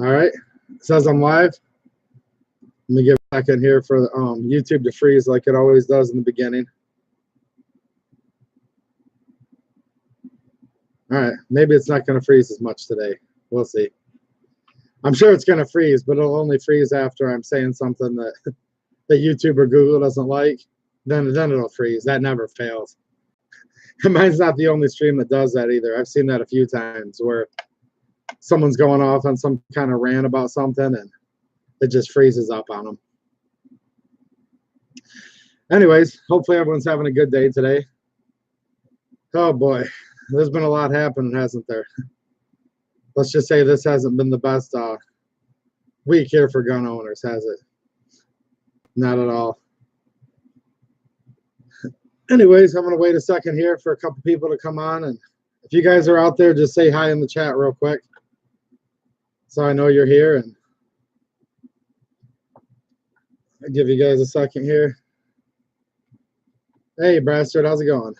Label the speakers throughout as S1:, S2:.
S1: All right, it says I'm live. Let me give a second here for YouTube to freeze like it always does in the beginning. All right, maybe it's not going to freeze as much today. We'll see. I'm sure it's going to freeze, but it'll only freeze after I'm saying something that YouTube or Google doesn't like. Then it'll freeze. That never fails. Mine's not the only stream that does that either. I've seen that a few times where someone's going off on some kind of rant about something and it just freezes up on them. Anyways, hopefully everyone's having a good day today. Oh boy, there's been a lot happening, hasn't there? Let's just say this hasn't been the best week here for gun owners, has it? Not at all. Anyways, I'm going to wait a second here for a couple people to come on. And if you guys are out there, just say hi in the chat real quick so I know you're here. And I'll give you guys a second here. Hey, Brastard, how's it going?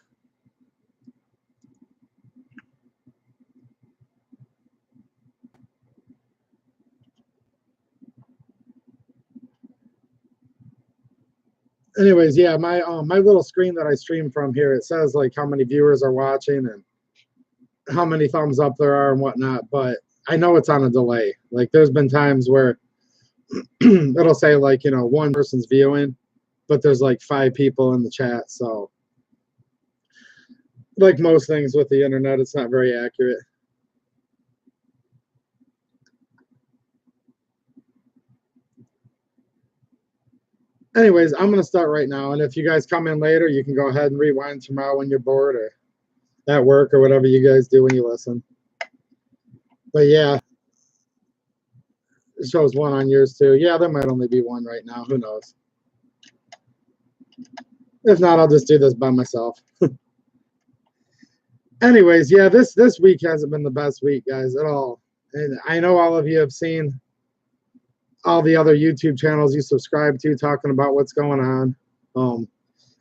S1: Anyways, yeah, my little screen that I stream from here, it says like how many viewers are watching and how many thumbs up there are and whatnot, but I know it's on a delay. Like there's been times where it'll say like, you know, one person's viewing, but there's like 5 people in the chat. So like most things with the internet, it's not very accurate. Anyways, I'm going to start right now. And if you guys come in later, you can go ahead and rewind tomorrow when you're bored or at work or whatever you guys do when you listen. But yeah, it shows 1 on yours too. Yeah, there might only be 1 right now. Who knows? If not, I'll just do this by myself. Anyways, yeah, this week hasn't been the best week, guys, at all. And I know all of you have seen all the other YouTube channels you subscribe to talking about what's going on.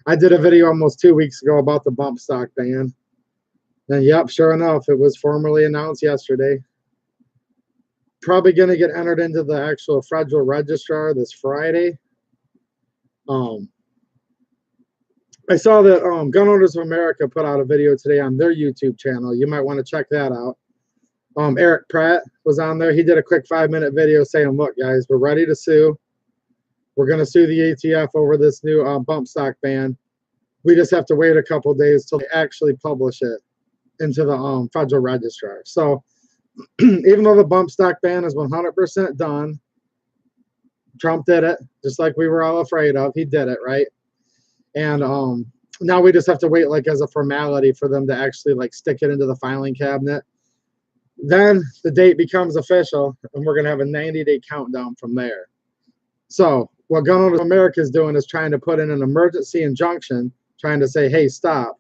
S1: I did a video almost 2 weeks ago about the bump stock ban. And yep, sure enough, it was formally announced yesterday. Probably going to get entered into the actual federal registrar this Friday. I saw that Gun Owners of America put out a video today on their YouTube channel. You might want to check that out. Eric Pratt was on there. He did a quick 5-minute video saying, look, guys, we're ready to sue. We're going to sue the ATF over this new bump stock ban. We just have to wait a couple days till they actually publish it into the federal registrar. So even though the bump stock ban is 100% done, Trump did it, just like we were all afraid of. He did it, right? And now we just have to wait, like, as a formality for them to actually, like, stick it into the filing cabinet. Then the date becomes official, and we're going to have a 90-day countdown from there. So what Gun Owners of America is doing is trying to put in an emergency injunction, trying to say, hey, stop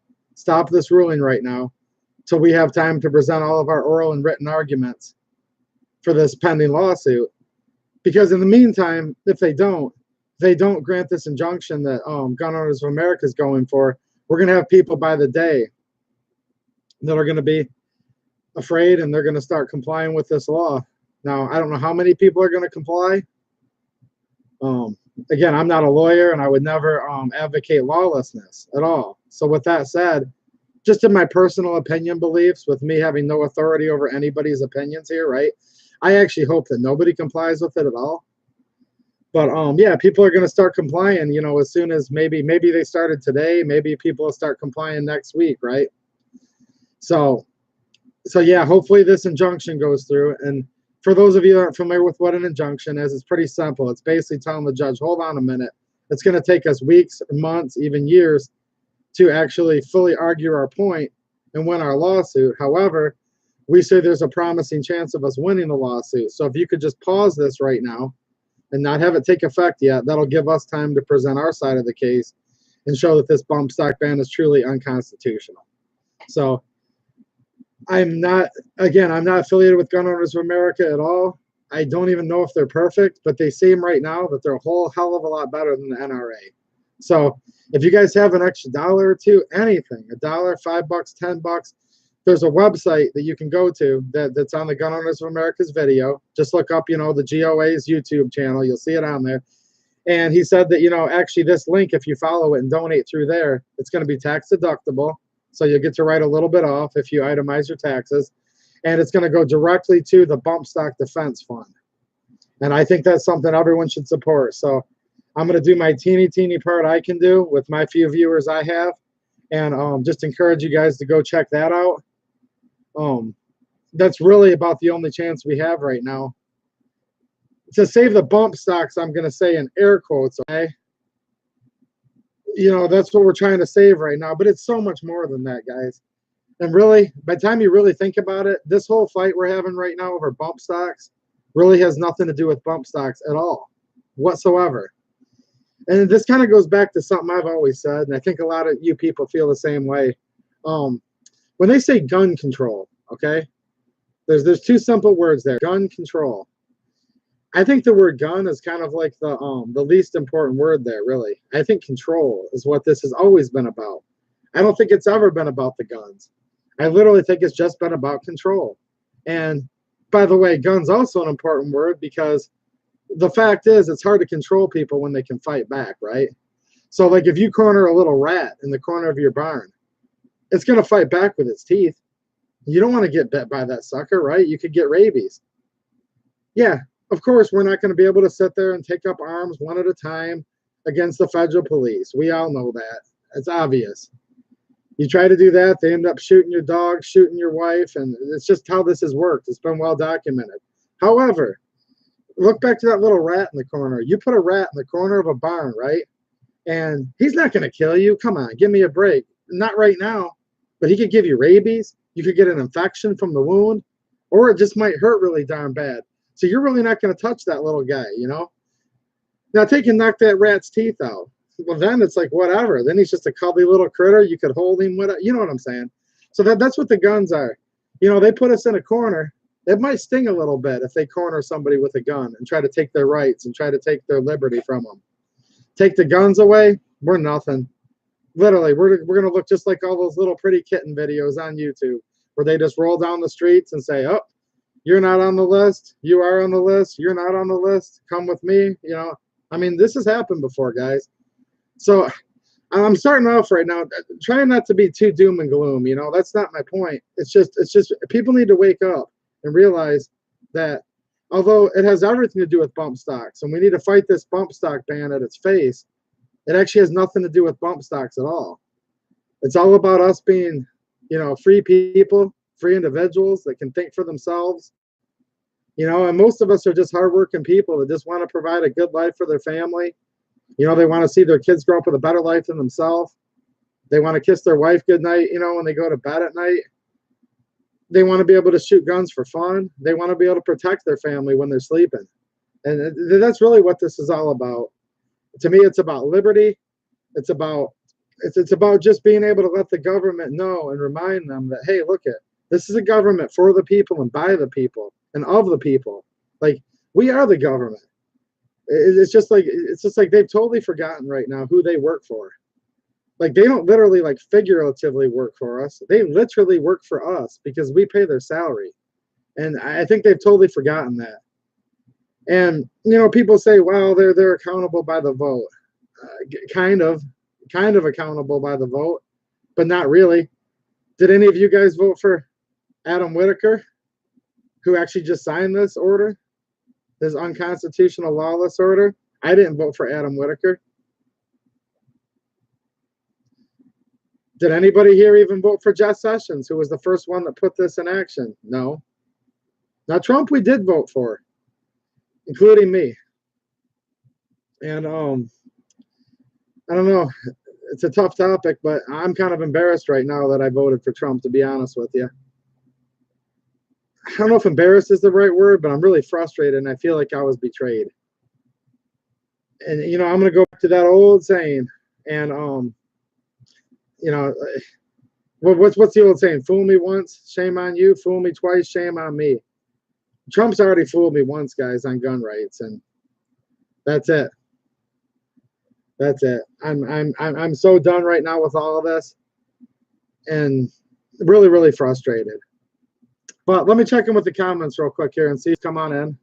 S1: this ruling right now till we have time to present all of our oral and written arguments for this pending lawsuit. Because in the meantime, if they don't grant this injunction that Gun Owners of America is going for, we're going to have people by the day that are going to be afraid and they're going to start complying with this law. Now, I don't know how many people are going to comply. Again, I'm not a lawyer and I would never advocate lawlessness at all. So with that said, just in my personal opinion beliefs, with me having no authority over anybody's opinions here, right? I actually hope that nobody complies with it at all. But yeah, people are going to start complying, you know, as soon as maybe they started today, maybe people will start complying next week, right? So yeah, hopefully this injunction goes through. And for those of you that aren't familiar with what an injunction is, it's pretty simple. It's basically telling the judge, hold on a minute. It's going to take us weeks, months, even years to actually fully argue our point and win our lawsuit. However, we say there's a promising chance of us winning the lawsuit. So if you could just pause this right now and not have it take effect yet, that'll give us time to present our side of the case and show that this bump stock ban is truly unconstitutional. So I'm not affiliated with Gun Owners of America at all. I don't even know if they're perfect, but they seem right now that they're a whole hell of a lot better than the NRA. So if you guys have an extra $1 or $2, anything, $1, $5, $10, there's a website that you can go to that's on the Gun Owners of America's video. Just look up, you know, the GOA's YouTube channel. You'll see it on there. And he said that, you know, actually this link, if you follow it and donate through there, it's going to be tax deductible. So you'll get to write a little bit off if you itemize your taxes. And it's going to go directly to the Bump Stock Defense Fund. And I think that's something everyone should support. So I'm going to do my teeny part I can do with my few viewers I have. And just encourage you guys to go check that out. That's really about the only chance we have right now. To save the bump stocks, I'm going to say in air quotes, okay? You know, that's what we're trying to save right now. But it's so much more than that, guys. And really, by the time you really think about it, this whole fight we're having right now over bump stocks really has nothing to do with bump stocks at all, whatsoever. And this kind of goes back to something I've always said, and I think a lot of you people feel the same way. When they say gun control, okay, there's two simple words there, gun control. I think the word gun is kind of like the least important word there, really. I think control is what this has always been about. I don't think it's ever been about the guns. I literally think it's just been about control. And by the way, gun's also an important word because the fact is it's hard to control people when they can fight back, right? So like if you corner a little rat in the corner of your barn, it's going to fight back with its teeth. You don't want to get bit by that sucker, right? You could get rabies. Yeah, of course, we're not going to be able to sit there and take up arms one at a time against the federal police. We all know that. It's obvious. You try to do that, they end up shooting your dog, shooting your wife, and it's just how this has worked. It's been well documented. However, look back to that little rat in the corner. You put a rat in the corner of a barn, right? And he's not going to kill you. Come on, give me a break. Not right now, but he could give you rabies. You could get an infection from the wound, or it just might hurt really darn bad. So you're really not going to touch that little guy, you know? Now take and knock that rat's teeth out. Well, then it's like whatever. Then he's just a cuddly little critter. You could hold him, whatever. You know what I'm saying? So that's what the guns are. You know, they put us in a corner. It might sting a little bit if they corner somebody with a gun and try to take their rights and try to take their liberty from them. Take the guns away, we're nothing. Literally, we're going to look just like all those little pretty kitten videos on YouTube where they just roll down the streets and say, oh, you're not on the list. You are on the list. You're not on the list. Come with me. You know, I mean, this has happened before, guys. So I'm starting off right now, trying not to be too doom and gloom. You know, that's not my point. It's just people need to wake up and realize that although it has everything to do with bump stocks, and we need to fight this bump stock ban at its face, it actually has nothing to do with bump stocks at all. It's all about us being, you know, free people, free individuals that can think for themselves. You know, and most of us are just hardworking people that just want to provide a good life for their family. You know, they want to see their kids grow up with a better life than themselves. They want to kiss their wife goodnight, you know, when they go to bed at night. They want to be able to shoot guns for fun. They want to be able to protect their family when they're sleeping. And that's really what this is all about. To me, it's about liberty. It's about just being able to let the government know and remind them that, hey, look this is a government for the people and by the people and of the people. Like, we are the government. It's just like they've totally forgotten right now who they work for. Like, they don't literally, like, figuratively work for us. They literally work for us because we pay their salary. And I think they've totally forgotten that. And, you know, people say, well, they're accountable by the vote. Kind of accountable by the vote, but not really. Did any of you guys vote for Adam Whitaker, who actually just signed this order? This unconstitutional lawless order? I didn't vote for Adam Whitaker. Did anybody here even vote for Jeff Sessions, who was the first one that put this in action? No. Now, Trump we did vote for, including me. And I don't know. It's a tough topic, but I'm kind of embarrassed right now that I voted for Trump, to be honest with you. I don't know if embarrassed is the right word, but I'm really frustrated, and I feel like I was betrayed. And, you know, I'm going to go back to that old saying, and, you know, what's the old saying? Fool me once, shame on you. Fool me twice, shame on me. Trump's already fooled me once, guys, on gun rights, and that's it. That's it. I'm so done right now with all of this. And Really, really frustrated. But let me check in with the comments real quick here and see. Come on in.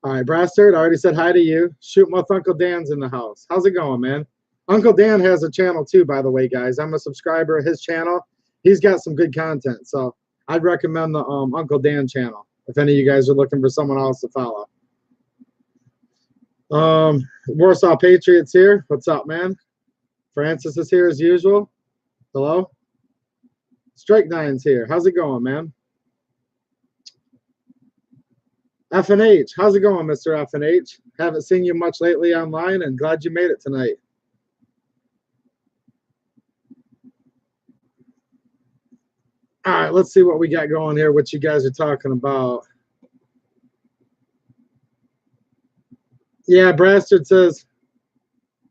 S1: All right, Brastard, I already said hi to you. Shoot with Uncle Dan's in the house. How's it going, man? Uncle Dan has a channel too, by the way, guys. I'm a subscriber of his channel. He's got some good content, so I'd recommend the Uncle Dan channel if any of you guys are looking for someone else to follow. Warsaw Patriots here. What's up, man? Francis is here as usual. Hello. Strike Nine's here. How's it going, man? F&H. How's it going, Mr. F&H? Haven't seen you much lately online, and glad you made it tonight. All right, let's see what we got going here, what you guys are talking about. Yeah, Brastard says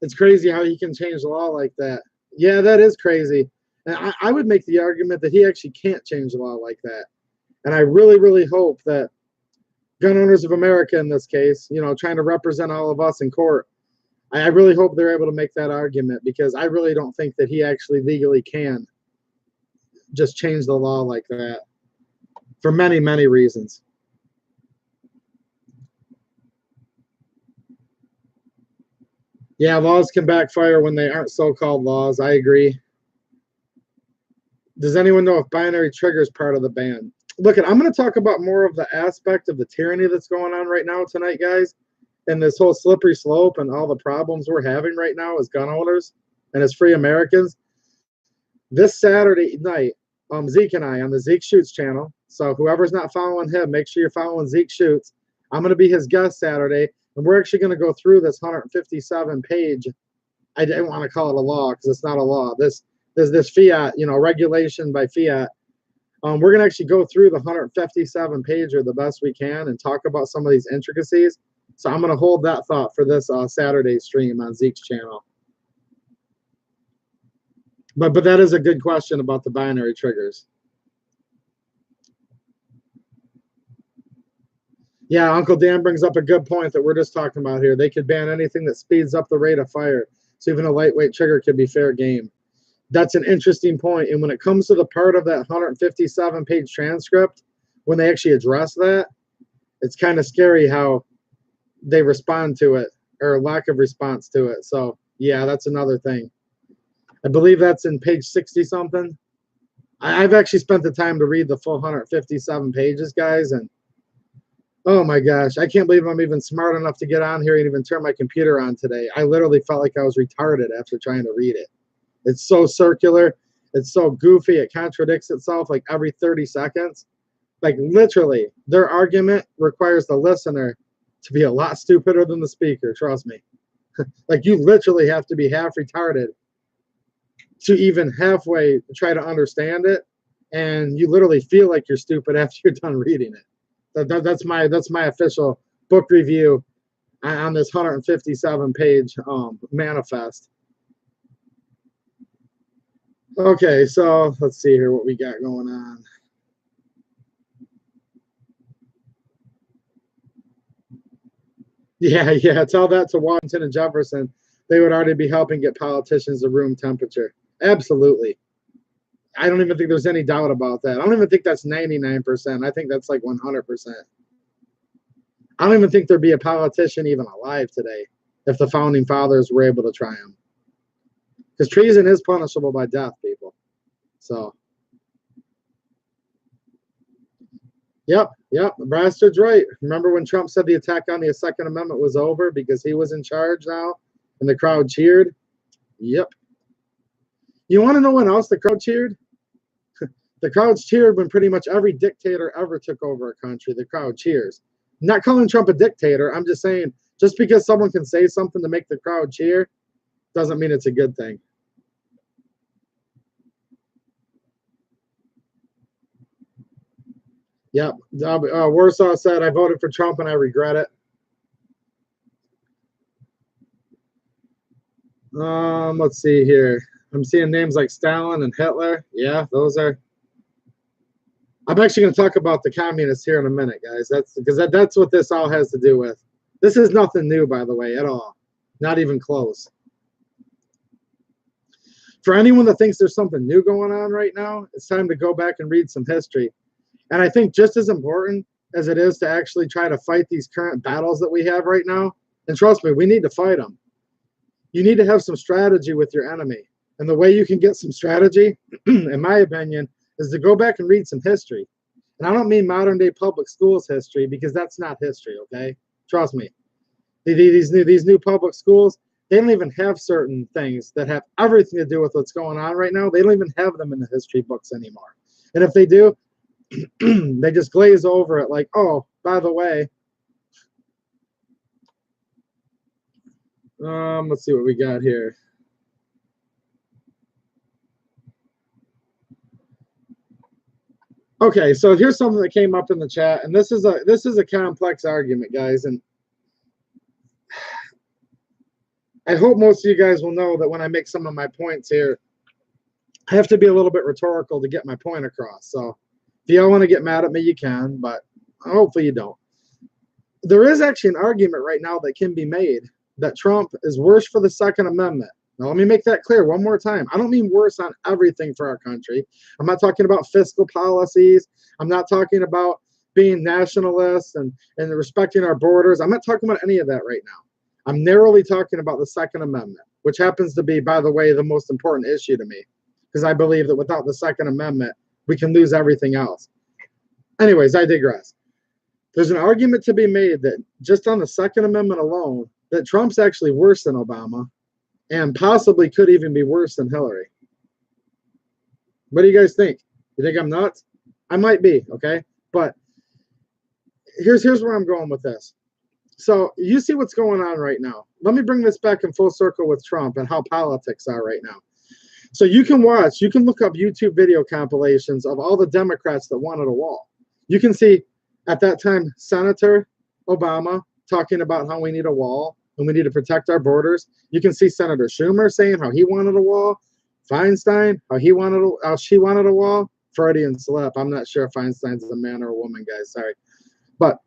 S1: it's crazy how he can change the law like that. Yeah, that is crazy. And I would make the argument that he actually can't change the law like that. And I really, really hope that Gun Owners of America, in this case, you know, trying to represent all of us in court, I really hope they're able to make that argument, because I really don't think that he actually legally can just change the law like that for many, many reasons. Yeah, laws can backfire when they aren't so-called laws. I agree. Does anyone know if binary trigger is part of the ban? Look, I'm going to talk about more of the aspect of the tyranny that's going on right now tonight, guys, and this whole slippery slope and all the problems we're having right now as gun owners and as free Americans. This Saturday night, Zeke and I on the Zeke Shoots channel. So whoever's not following him, make sure you're following Zeke Shoots. I'm going to be his guest Saturday, and we're actually going to go through this 157-page. I didn't want to call it a law because it's not a law. This fiat, you know, regulation by fiat. We're going to actually go through the 157-pager the best we can and talk about some of these intricacies. So I'm going to hold that thought for this Saturday stream on Zeke's channel. But that is a good question about the binary triggers. Yeah, Uncle Dan brings up a good point that we're just talking about here. They could ban anything that speeds up the rate of fire. So even a lightweight trigger could be fair game. That's an interesting point. And when it comes to the part of that 157-page transcript, when they actually address that, it's kind of scary how they respond to it, or lack of response to it. So yeah, that's another thing. I believe that's in page 60-something. I've actually spent the time to read the full 157 pages, guys, and oh my gosh, I can't believe I'm even smart enough to get on here and even turn my computer on today. I literally felt like I was retarded after trying to read it. It's so circular. It's so goofy. It contradicts itself like every 30 seconds. Like literally, their argument requires the listener to be a lot stupider than the speaker. Trust me. Like you literally have to be half retarded to even halfway try to understand it. And you literally feel like you're stupid after you're done reading it. That's my official book review on this 157-page manifest. Okay, so let's see here what we got going on. Yeah, tell that to Washington and Jefferson. They would already be helping get politicians to room temperature. Absolutely. I don't even think there's any doubt about that. I don't even think that's 99%. I think that's like 100%. I don't even think there'd be a politician even alive today if the founding fathers were able to try them. Because treason is punishable by death, people. So, yep, Brastard's right. Remember when Trump said the attack on the Second Amendment was over because he was in charge now and the crowd cheered? Yep. You want to know when else the crowd cheered? The crowds cheered when pretty much every dictator ever took over a country. The crowd cheers. I'm not calling Trump a dictator. I'm just saying, just because someone can say something to make the crowd cheer doesn't mean it's a good thing. Yep. Warsaw said, I voted for Trump and I regret it. Let's see here. I'm seeing names like Stalin and Hitler. Yeah, those are. I'm actually going to talk about the communists here in a minute, guys. That's what this all has to do with. This is nothing new, by the way, at all. Not even close. For anyone that thinks there's something new going on right now, it's time to go back and read some history. And I think just as important as it is to actually try to fight these current battles that we have right now, and trust me, we need to fight them. You need to have some strategy with your enemy. And the way you can get some strategy, in my opinion, is to go back and read some history. And I don't mean modern day public schools history, because that's not history, okay? Trust me. These new public schools, they don't even have certain things that have everything to do with what's going on right now. They don't even have them in the history books anymore. And if they do, they just glaze over it like, oh, by the way, let's see what we got here. Okay, so here's something that came up in the chat, and this is a complex argument, guys, and I hope most of you guys will know that when I make some of my points here, I have to be a little bit rhetorical to get my point across. So if y'all want to get mad at me, you can, but hopefully you don't. There is actually an argument right now that can be made that Trump is worse for the Second Amendment. Now, let me make that clear one more time. I don't mean worse on everything for our country. I'm not talking about fiscal policies. I'm not talking about being nationalists and respecting our borders. I'm not talking about any of that right now. I'm narrowly talking about the Second Amendment, which happens to be, by the way, the most important issue to me, because I believe that without the Second Amendment, we can lose everything else. Anyways, I digress. There's an argument to be made that just on the Second Amendment alone, that Trump's actually worse than Obama and possibly could even be worse than Hillary. What do you guys think? You think I'm nuts? I might be, okay? But here's where I'm going with this. So you see what's going on right now. Let me bring this back in full circle with Trump and how politics are right now. So you can look up YouTube video compilations of all the Democrats that wanted a wall. You can see at that time, Senator Obama talking about how we need a wall and we need to protect our borders. You can see Senator Schumer saying how he wanted a wall. Feinstein, how she wanted a wall. Freudian slip. I'm not sure if Feinstein's a man or a woman, guys. Sorry. But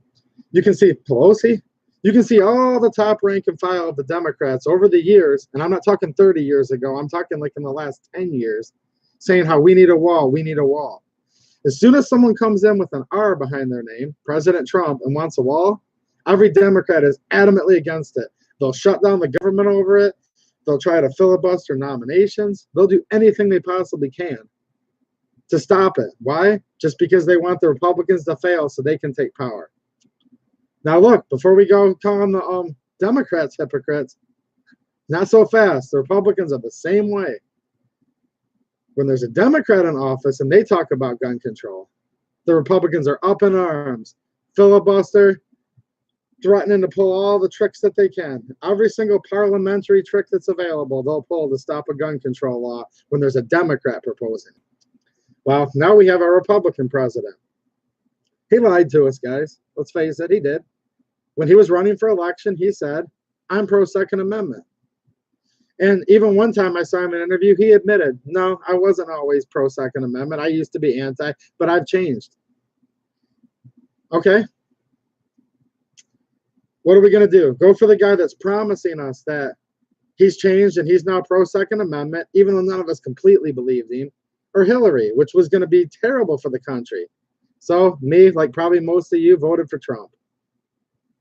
S1: you can see Pelosi. You can see all the top rank and file of the Democrats over the years, and I'm not talking 30 years ago, I'm talking like in the last 10 years, saying how we need a wall, we need a wall. As soon as someone comes in with an R behind their name, President Trump, and wants a wall, every Democrat is adamantly against it. They'll shut down the government over it. They'll try to filibuster nominations. They'll do anything they possibly can to stop it. Why? Just because they want the Republicans to fail so they can take power. Now, look, before we go calling the Democrats hypocrites, not so fast. The Republicans are the same way. When there's a Democrat in office and they talk about gun control, the Republicans are up in arms, filibuster, threatening to pull all the tricks that they can. Every single parliamentary trick that's available, they'll pull to stop a gun control law when there's a Democrat proposing. Well, now we have a Republican president. He lied to us, guys. Let's face it, he did. When he was running for election, he said, I'm pro-Second Amendment. And even one time I saw him in an interview, he admitted, no, I wasn't always pro-Second Amendment. I used to be anti, but I've changed. Okay. What are we going to do? Go for the guy that's promising us that he's changed and he's now pro-Second Amendment, even though none of us completely believed him, or Hillary, which was going to be terrible for the country. So me, like probably most of you, voted for Trump.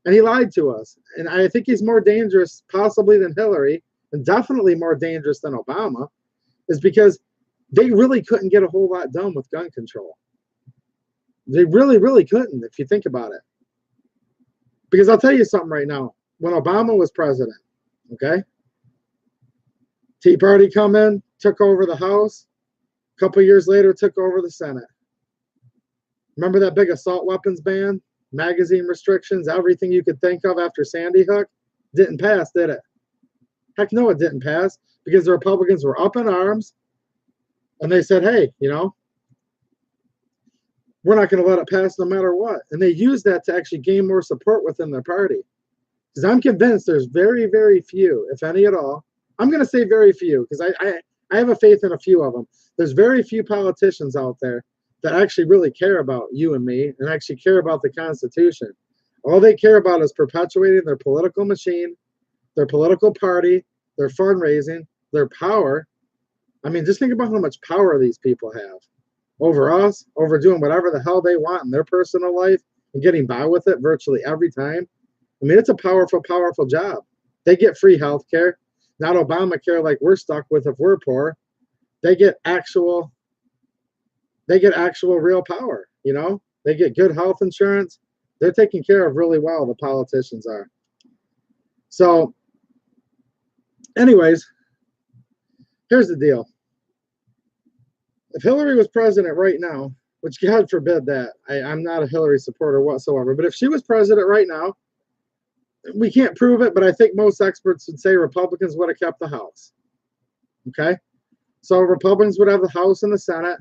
S1: And he lied to us. And I think he's more dangerous possibly than Hillary, and definitely more dangerous than Obama, is because they really couldn't get a whole lot done with gun control. They really, really couldn't, if you think about it. Because I'll tell you something right now. When Obama was president, okay, Tea Party come in, took over the House. A couple years later, took over the Senate. Remember that big assault weapons ban? Magazine restrictions, everything you could think of after Sandy Hook? Didn't pass, did it? Heck no, it didn't pass, because the Republicans were up in arms and they said, hey, you know, we're not going to let it pass no matter what. And they used that to actually gain more support within their party. Because I'm convinced there's very, very few, if any at all. I'm going to say very few, because I have a faith in a few of them. There's very few politicians out there that actually really care about you and me and actually care about the Constitution. All they care about is perpetuating their political machine, their political party, their fundraising, their power. I mean, just think about how much power these people have over us, over doing whatever the hell they want in their personal life and getting by with it virtually every time. I mean, it's a powerful, powerful job. They get free health care, not Obamacare like we're stuck with if we're poor. They get actual real power, you know? They get good health insurance. They're taken care of really well, the politicians are. So, anyways, here's the deal. If Hillary was president right now, which God forbid that, I'm not a Hillary supporter whatsoever, but if she was president right now, we can't prove it, but I think most experts would say Republicans would have kept the House. Okay? So Republicans would have the House and the Senate,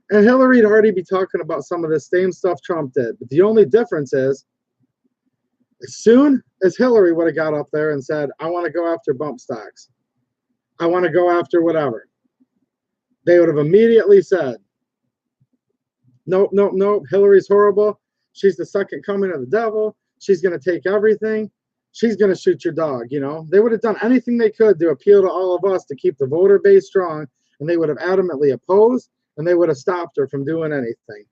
S1: and Hillary'd already be talking about some of the same stuff Trump did. But the only difference is, as soon as Hillary would have got up there and said, I want to go after bump stocks, I want to go after whatever, they would have immediately said, nope, nope, nope, Hillary's horrible. She's the second coming of the devil. She's going to take everything. She's going to shoot your dog, you know. They would have done anything they could to appeal to all of us to keep the voter base strong, and they would have adamantly opposed, and they would have stopped her from doing anything.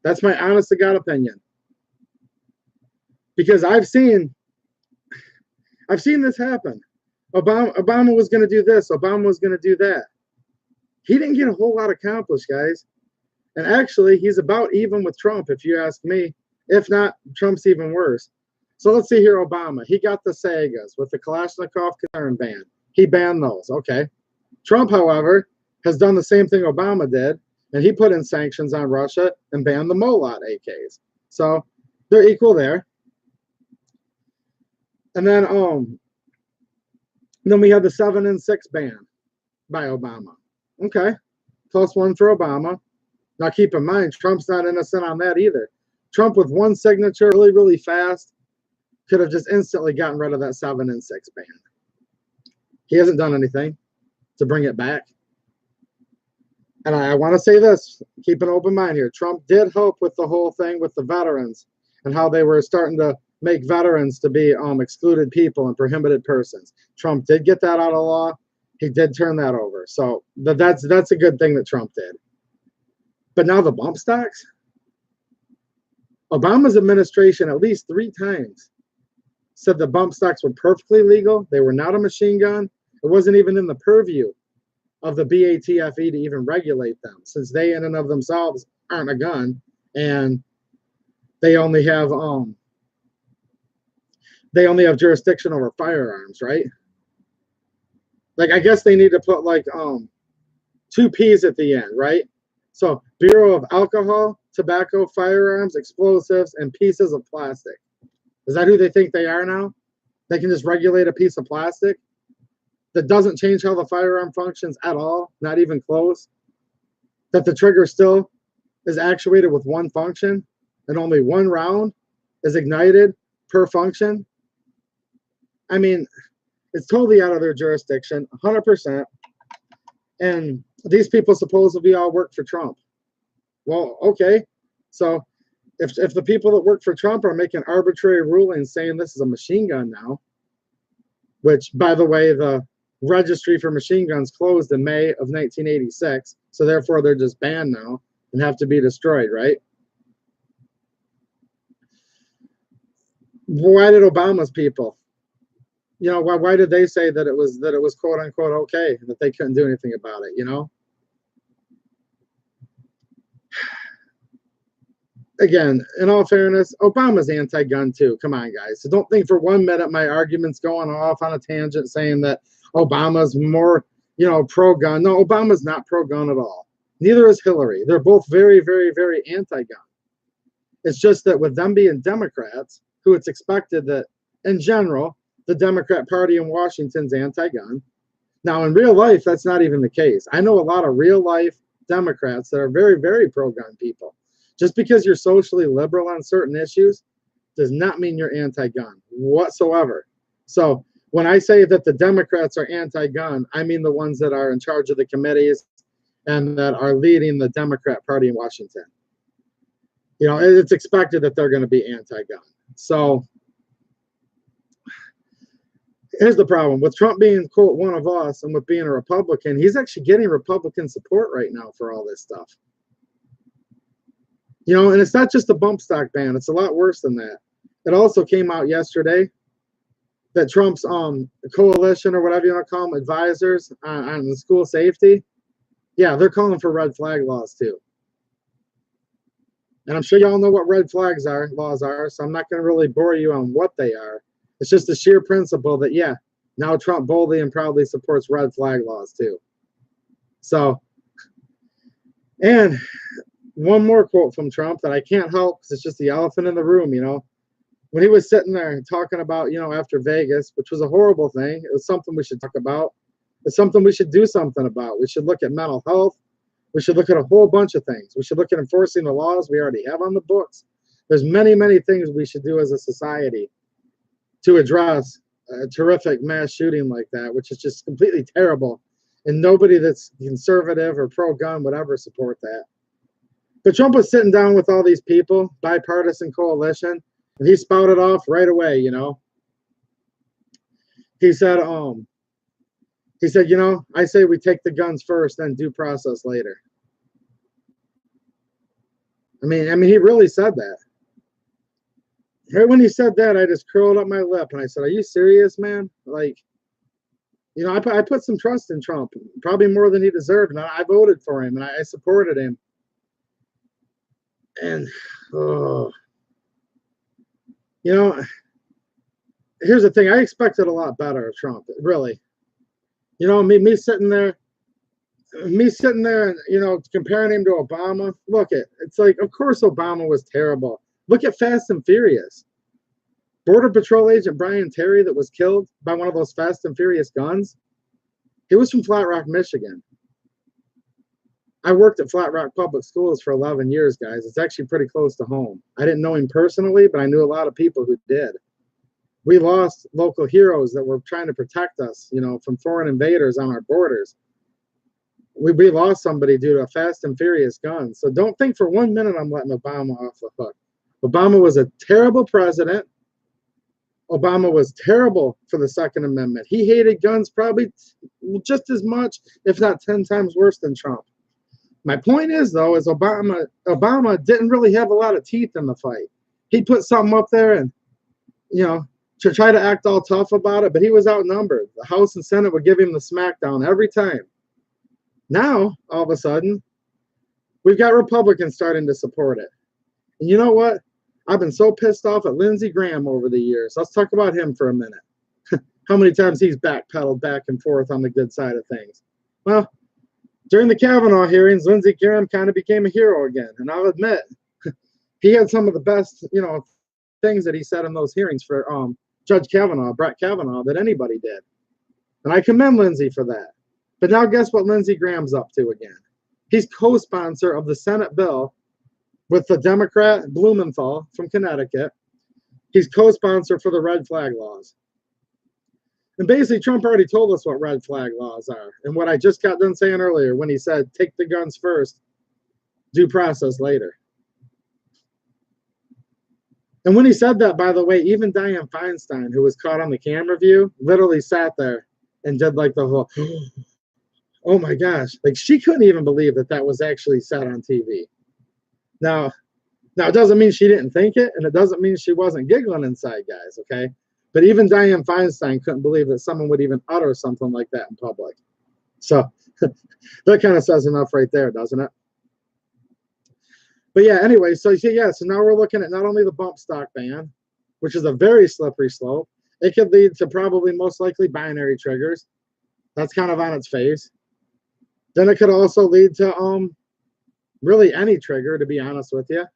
S1: That's my honest to God opinion. Because I've seen this happen. Obama was going to do this. Obama was going to do that. He didn't get a whole lot accomplished, guys. And actually, he's about even with Trump, if you ask me. If not, Trump's even worse. So let's see here, Obama. He got the Sagas with the Kalashnikov concern ban. He banned those. Okay. Trump, however, has done the same thing Obama did, and he put in sanctions on Russia and banned the Molot AKs. So they're equal there. And then we had the 7 and 6 ban by Obama. Okay. Plus one for Obama. Now keep in mind, Trump's not innocent on that either. Trump with one signature really, really fast could have just instantly gotten rid of that 7 and 6 ban. He hasn't done anything to bring it back. And I want to say this, keep an open mind here. Trump did help with the whole thing with the veterans and how they were starting to make veterans to be excluded people and prohibited persons. Trump did get that out of law. He did turn that over. So that's a good thing that Trump did. But now the bump stocks? Obama's administration at least 3 times said the bump stocks were perfectly legal. They were not a machine gun. It wasn't even in the purview of the BATFE to even regulate them, since they in and of themselves aren't a gun, and they only have jurisdiction over firearms, right? Like, I guess they need to put like 2 P's at the end, right? So Bureau of Alcohol, Tobacco, Firearms, Explosives, and Pieces of Plastic. Is that who they think they are now? They can just regulate a piece of plastic that doesn't change how the firearm functions at all, not even close? That the trigger still is actuated with one function and only 1 round is ignited per function? I mean, it's totally out of their jurisdiction, 100%. And these people supposedly all work for Trump. Well, okay. So if the people that work for Trump are making arbitrary rulings saying this is a machine gun now, which, by the way, the registry for machine guns closed in May of 1986, so therefore they're just banned now and have to be destroyed, right? Why did Obama's people, you know, why did they say that it was quote unquote okay, that they couldn't do anything about it, you know? Again, in all fairness, Obama's anti-gun too. Come on, guys. So don't think for 1 minute my argument's going off on a tangent saying that Obama's more, you know, pro-gun. No, Obama's not pro-gun at all. Neither is Hillary. They're both very, very, very anti-gun. It's just that with them being Democrats, who it's expected that, in general, the Democrat Party in Washington's anti-gun. Now, in real life, that's not even the case. I know a lot of real-life Democrats that are very, very pro-gun people. Just because you're socially liberal on certain issues does not mean you're anti-gun whatsoever. So when I say that the Democrats are anti-gun, I mean the ones that are in charge of the committees and that are leading the Democrat Party in Washington. You know, it's expected that they're going to be anti-gun. So Here's the problem with Trump being, quote, one of us, and with being a Republican, he's actually getting Republican support right now for all this stuff. You know, and it's not just a bump stock ban. It's a lot worse than that. It also came out yesterday that Trump's coalition, or whatever you want to call them, advisors on the school safety, yeah, they're calling for red flag laws too. And I'm sure y'all know what red flags laws are, so I'm not going to really bore you on what they are. It's just the sheer principle that, yeah, now Trump boldly and proudly supports red flag laws too. So, and one more quote from Trump that I can't help because it's just the elephant in the room, you know. When he was sitting there talking about, you know, after Vegas, which was a horrible thing, it was something we should talk about. It's something we should do something about. We should look at mental health. We should look at a whole bunch of things. We should look at enforcing the laws we already have on the books. There's many, many things we should do as a society to address a terrific mass shooting like that, which is just completely terrible. And nobody that's conservative or pro-gun would ever support that. But Trump was sitting down with all these people, bipartisan coalition, and he spouted off right away, you know. He said, you know, I say we take the guns first, then due process later. I mean, he really said that. Right when he said that, I just curled up my lip and I said, "Are you serious, man?" Like, you know, I put some trust in Trump, probably more than he deserved, and I voted for him and I supported him. And you know, here's the thing: I expected a lot better of Trump, really. You know, me sitting there, and, you know, comparing him to Obama. Look, it's like, of course Obama was terrible. Look at Fast and Furious. Border Patrol agent Brian Terry that was killed by one of those Fast and Furious guns. He was from Flat Rock, Michigan. I worked at Flat Rock Public Schools for 11 years, guys. It's actually pretty close to home. I didn't know him personally, but I knew a lot of people who did. We lost local heroes that were trying to protect us, you know, from foreign invaders on our borders. We lost somebody due to a Fast and Furious gun. So don't think for 1 minute I'm letting Obama off the hook. Obama was a terrible president. Obama was terrible for the Second Amendment. He hated guns probably just as much, if not 10 times worse than Trump. My point is, though, is Obama didn't really have a lot of teeth in the fight. He put something up there and, you know, to try to act all tough about it, but he was outnumbered. The House and Senate would give him the smackdown every time. Now, all of a sudden, we've got Republicans starting to support it. And you know what? I've been so pissed off at Lindsey Graham over the years. Let's talk about him for a minute. How many times he's backpedaled back and forth on the good side of things. Well, during the Kavanaugh hearings, Lindsey Graham kind of became a hero again. And I'll admit, he had some of the best, you know, things that he said in those hearings for Judge Kavanaugh, Brett Kavanaugh, that anybody did. And I commend Lindsey for that. But now guess what Lindsey Graham's up to again? He's co-sponsor of the Senate bill with the Democrat Blumenthal from Connecticut. He's co-sponsor for the red flag laws. And basically, Trump already told us what red flag laws are. And what I just got done saying earlier when he said, take the guns first, due process later. And when he said that, by the way, even Dianne Feinstein, who was caught on the camera view, literally sat there and did like the whole, oh my gosh. Like, she couldn't even believe that that was actually said on TV. Now, it doesn't mean she didn't think it, and it doesn't mean she wasn't giggling inside, guys, okay? But even Dianne Feinstein couldn't believe that someone would even utter something like that in public. So that kind of says enough right there, doesn't it? But yeah, anyway, so now we're looking at not only the bump stock ban, which is a very slippery slope. It could lead to probably most likely binary triggers. That's kind of on its face. Then it could also lead to really any trigger, to be honest with you.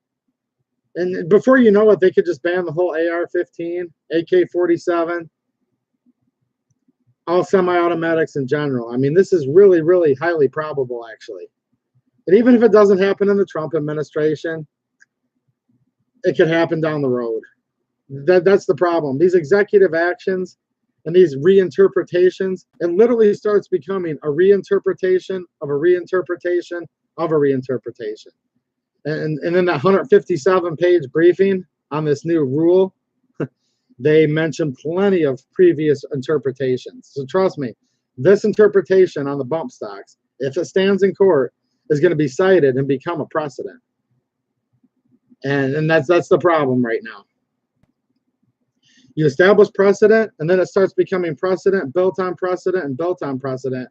S1: And before you know it, they could just ban the whole AR-15, AK-47, all semi-automatics in general. I mean, this is really, really highly probable, actually. And even if it doesn't happen in the Trump administration, it could happen down the road. That's the problem. These executive actions and these reinterpretations, it literally starts becoming a reinterpretation of a reinterpretation of a reinterpretation. And in that 157-page briefing on this new rule, they mention plenty of previous interpretations. So trust me, this interpretation on the bump stocks, if it stands in court, is going to be cited and become a precedent. And that's the problem right now. You establish precedent, and then it starts becoming precedent, built on precedent, and built on precedent.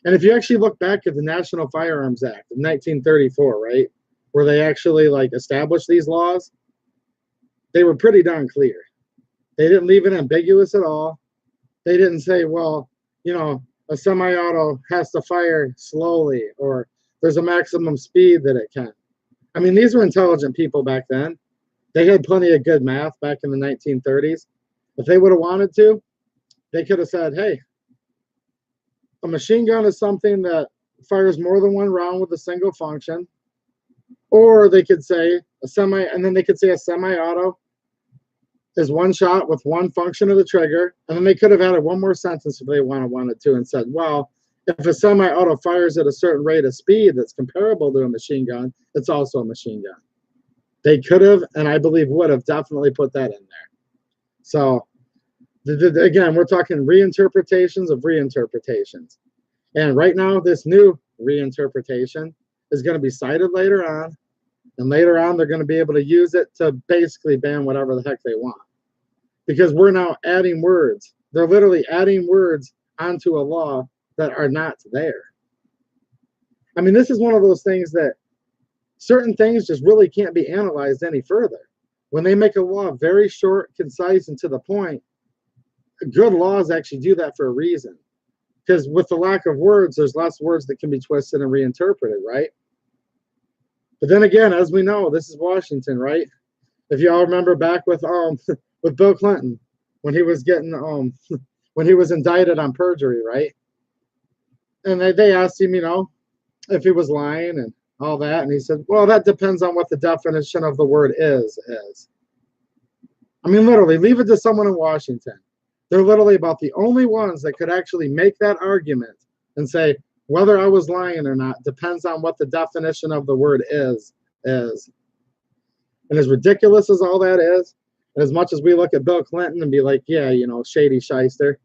S1: And if you actually look back at the National Firearms Act of 1934, right, where they actually like established these laws, they were pretty darn clear. They didn't leave it ambiguous at all. They didn't say, well, you know, a semi-auto has to fire slowly, or there's a maximum speed that it can. I mean, these were intelligent people back then. They had plenty of good math back in the 1930s. If they would have wanted to, they could have said, hey, a machine gun is something that fires more than one round with a single function. Or they could say and then they could say a semi-auto is one shot with one function of the trigger. And then they could have added one more sentence if they wanted to and said, well, if a semi-auto fires at a certain rate of speed that's comparable to a machine gun, it's also a machine gun. They could have, and I believe would have, definitely put that in there. So, again, we're talking reinterpretations of reinterpretations. And right now, this new reinterpretation is going to be cited later on. And later on, they're going to be able to use it to basically ban whatever the heck they want. Because we're now adding words. They're literally adding words onto a law that are not there. I mean, this is one of those things that certain things just really can't be analyzed any further. When they make a law very short, concise, and to the point, good laws actually do that for a reason. Because with the lack of words, there's less words that can be twisted and reinterpreted, right? But then again, as we know, this is Washington, right? If you all remember back with Bill Clinton, when he was getting when he was indicted on perjury, right? And they asked him, you know, if he was lying and all that, and he said, well, that depends on what the definition of the word is. I mean, literally, leave it to someone in Washington. They're literally about the only ones that could actually make that argument and say, whether I was lying or not depends on what the definition of the word is. And as ridiculous as all that is, and as much as we look at Bill Clinton and be like, yeah, you know, shady shyster,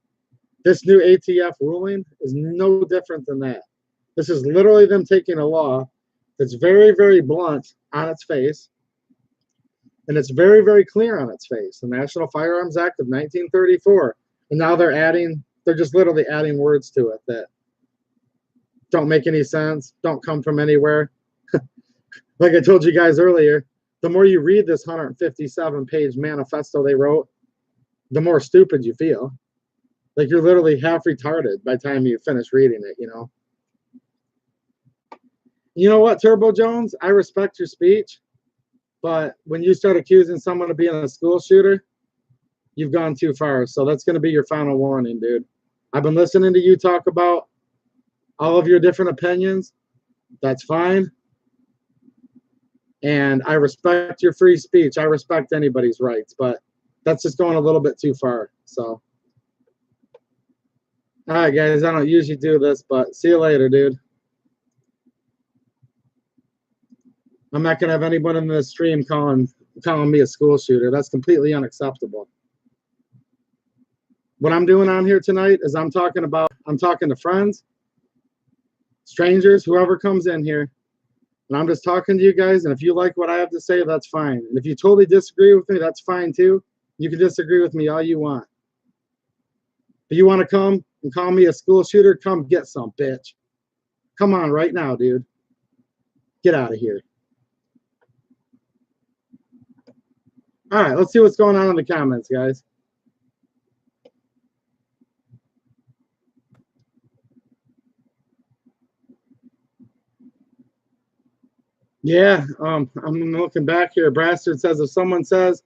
S1: this new ATF ruling is no different than that. This is literally them taking a law that's very, very blunt on its face, and it's very, very clear on its face, the National Firearms Act of 1934, and now they're just literally adding words to it that don't make any sense, don't come from anywhere. Like I told you guys earlier, the more you read this 157-page manifesto they wrote, the more stupid you feel. Like you're literally half retarded by the time you finish reading it, you know? You know what, Turbo Jones? I respect your speech, but when you start accusing someone of being a school shooter, you've gone too far. So that's going to be your final warning, dude. I've been listening to you talk about all of your different opinions. That's fine. And I respect your free speech. I respect anybody's rights, but that's just going a little bit too far. So, all right, guys, I don't usually do this, but see you later, dude. I'm not going to have anyone in the stream calling me a school shooter. That's completely unacceptable. What I'm doing on here tonight is I'm talking to friends, strangers, whoever comes in here, and I'm just talking to you guys, and if you like what I have to say, that's fine. And if you totally disagree with me, that's fine too. You can disagree with me all you want. If you want to come and call me a school shooter, come get some, bitch. Come on right now, dude. Get out of here. All right, let's see what's going on in the comments, guys. Yeah, I'm looking back here. Brastard says if someone says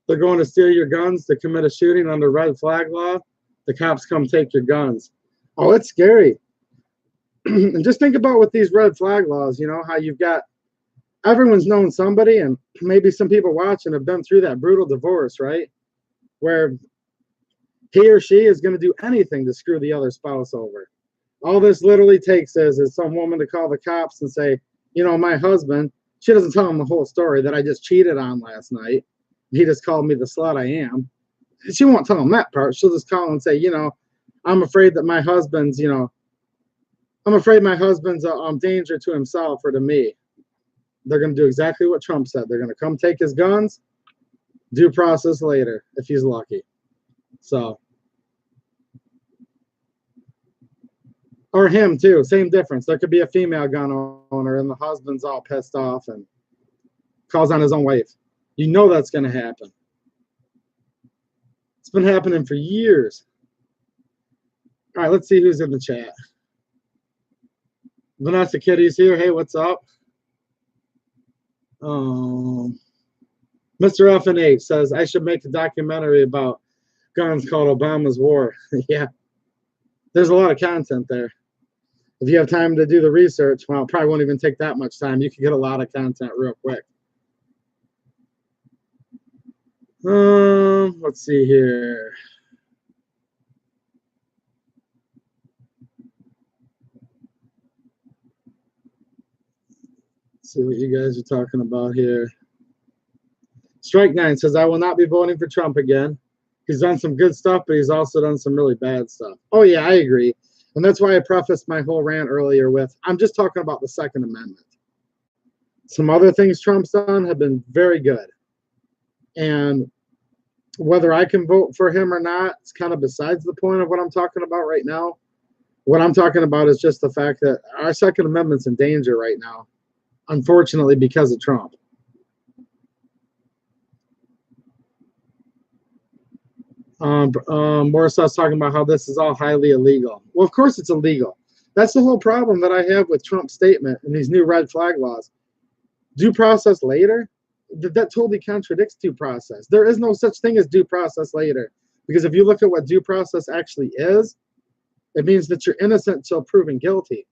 S1: they're going to steal your guns to commit a shooting under red flag law, the cops come take your guns. Oh, it's scary. And just think about with these red flag laws, you know, how you've got everyone's known somebody, and maybe some people watching have been through that brutal divorce, right? Where he or she is going to do anything to screw the other spouse over. All this literally takes is some woman to call the cops and say, you know, my husband, she doesn't tell him the whole story, that I just cheated on last night. He just called me the slut I am. she won't tell him that part. She'll just call and say, I'm afraid that my husband's, I'm afraid my husband's a danger to himself or to me. They're going to do exactly what Trump said. They're going to come take his guns, due process later, if he's lucky. So, or him too, same difference. There could be a female gun owner and the husband's all pissed off and calls on his own wife. You know that's going to happen. It's been happening for years. All right, let's see who's in the chat. Vanessa Kitty's here. Hey, what's up? Mr. F&H says, I should make a documentary about guns called Obama's War. Yeah, there's a lot of content there. If you have time to do the research, well, it probably won't even take that much time. You can get a lot of content real quick. Let's see here. Let's see what you guys are talking about here. Strike 9 says, I will not be voting for Trump again. He's done some good stuff, but he's also done some really bad stuff. Oh, yeah, I agree. And that's why I prefaced my whole rant earlier with, I'm just talking about the Second Amendment. Some other things Trump's done have been very good. And whether I can vote for him or not, it's kind of besides the point of what I'm talking about right now. What I'm talking about is just the fact that our Second Amendment's in danger right now, unfortunately, because of Trump. Morris's talking about how this is all highly illegal. Well, of course it's illegal. That's the whole problem that I have with Trump's statement and these new red flag laws. Due process later? That totally contradicts due process. There is no such thing as due process later. Because if you look at what due process actually is, it means that you're innocent till proven guilty.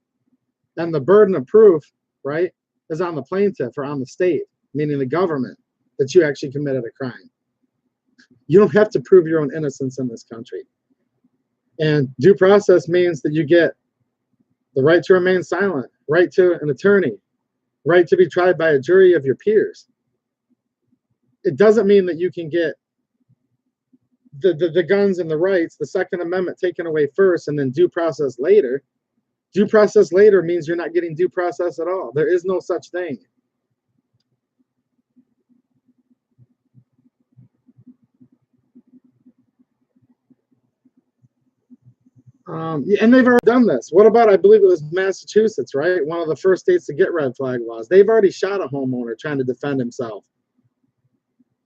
S1: And the burden of proof, right, is on the plaintiff or on the state, meaning the government, that you actually committed a crime. You don't have to prove your own innocence in this country. And due process means that you get the right to remain silent, right to an attorney, right to be tried by a jury of your peers. It doesn't mean that you can get the guns and the rights, the Second Amendment taken away first and then due process later. Due process later means you're not getting due process at all. There is no such thing. And they've already done this. What about, I believe it was Massachusetts, right? One of the first states to get red flag laws. They've already shot a homeowner trying to defend himself.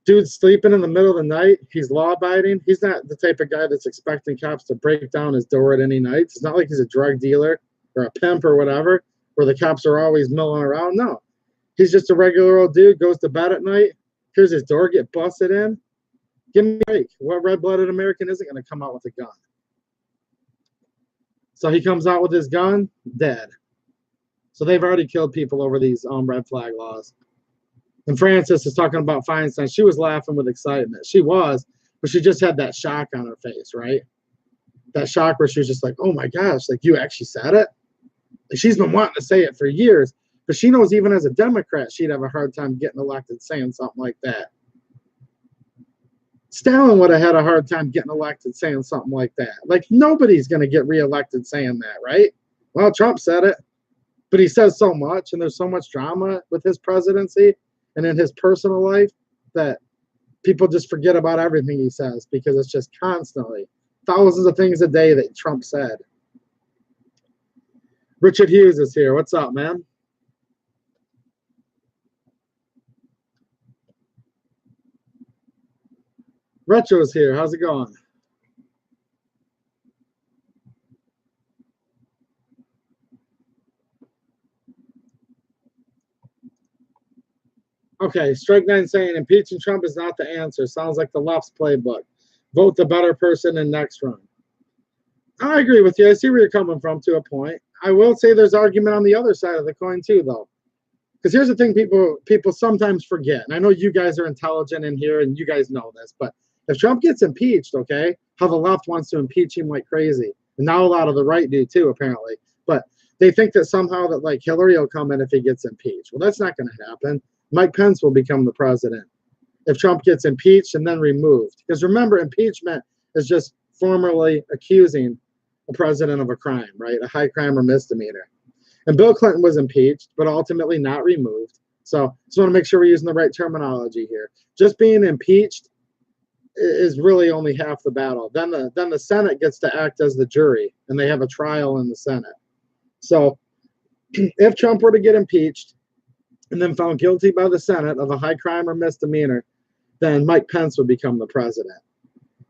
S1: Dude's sleeping in the middle of the night. He's law-abiding. He's not the type of guy that's expecting cops to break down his door at any night. It's not like he's a drug dealer or a pimp or whatever, where the cops are always milling around. No. He's just a regular old dude, goes to bed at night, hears his door get busted in. Give me a break. What red-blooded American isn't going to come out with a gun? So he comes out with his gun, dead. So they've already killed people over these red flag laws. And Frances is talking about Feinstein. She was laughing with excitement. She was, but she just had that shock on her face, right? That shock where she was just like, oh my gosh, like you actually said it? Like, she's been wanting to say it for years, but she knows even as a Democrat, she'd have a hard time getting elected saying something like that. Stalin would have had a hard time getting elected saying something like that. Like, nobody's going to get reelected saying that, right? Well, Trump said it, but he says so much, and there's so much drama with his presidency and in his personal life that people just forget about everything he says because it's just constantly thousands of things a day that Trump said. Richard Hughes is here. What's up, man? Retro's here. How's it going? Okay, Strike 9 saying impeaching Trump is not the answer. Sounds like the left's playbook. Vote the better person in next run. I agree with you. I see where you're coming from to a point. I will say there's argument on the other side of the coin too, though. Because here's the thing people sometimes forget. And I know you guys are intelligent in here and you guys know this, but if Trump gets impeached, okay, how the left wants to impeach him like crazy. And now a lot of the right do too, apparently. But they think that somehow that like Hillary will come in if he gets impeached. Well, that's not going to happen. Mike Pence will become the president. if Trump gets impeached and then removed. Because remember, impeachment is just formally accusing a president of a crime, right? A high crime or misdemeanor. And Bill Clinton was impeached, but ultimately not removed. So just want to make sure we're using the right terminology here. Just being impeached is really only half the battle. Then the Senate gets to act as the jury, and they have a trial in the Senate. So if Trump were to get impeached and then found guilty by the Senate of a high crime or misdemeanor, then Mike Pence would become the president.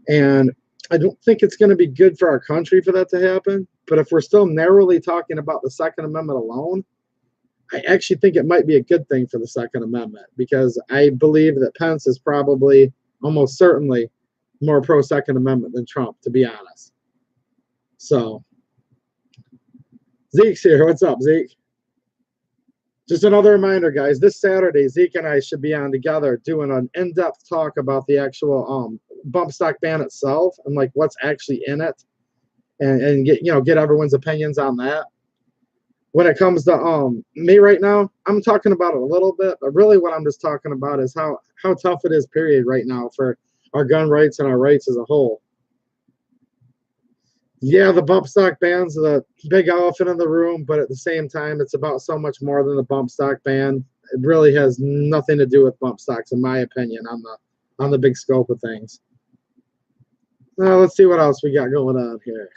S1: And I don't think it's going to be good for our country for that to happen. But if we're still narrowly talking about the Second Amendment alone, I actually think it might be a good thing for the Second Amendment, because I believe that Pence is probably almost certainly more pro-Second Amendment than Trump, to be honest. So Zeke's here. What's up, Zeke? Just another reminder, guys, this Saturday, Zeke and I should be on together doing an in-depth talk about the actual bump stock ban itself and like what's actually in it, and get everyone's opinions on that. When it comes to me right now, I'm talking about it a little bit, but really what I'm just talking about is how tough it is, period, right now for our gun rights and our rights as a whole. Yeah, the bump stock ban's the big elephant in the room, but at the same time, it's about so much more than the bump stock ban. It really has nothing to do with bump stocks, in my opinion, on the big scope of things. Now, let's see what else we got going on here.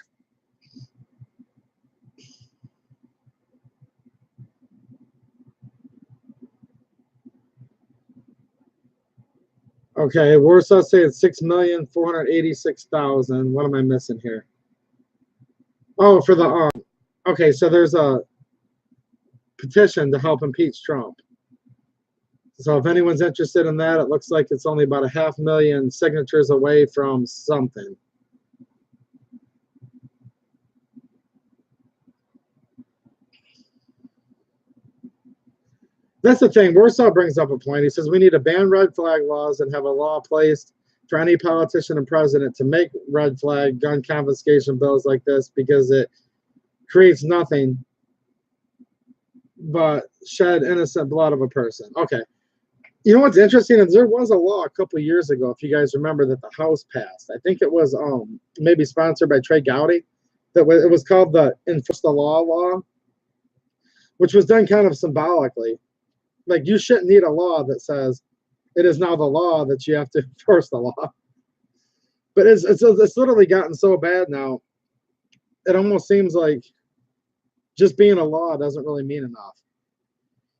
S1: Okay, Warsaw say it's 6,486,000. What am I missing here? Oh, for the okay, so there's a petition to help impeach Trump. So if anyone's interested in that, it looks like it's only about 500,000 signatures away from something. That's the thing. Warsaw brings up a point. He says we need to ban red flag laws and have a law placed for any politician and president to make red flag gun confiscation bills like this, because it creates nothing but shed innocent blood of a person. Okay. You know what's interesting is there was a law a couple of years ago, if you guys remember, that the House passed. I think it was maybe sponsored by Trey Gowdy. It was called the Enforce the Law, which was done kind of symbolically. Like, you shouldn't need a law that says it is now the law that you have to enforce the law. But it's literally gotten so bad now, it almost seems like just being a law doesn't really mean enough.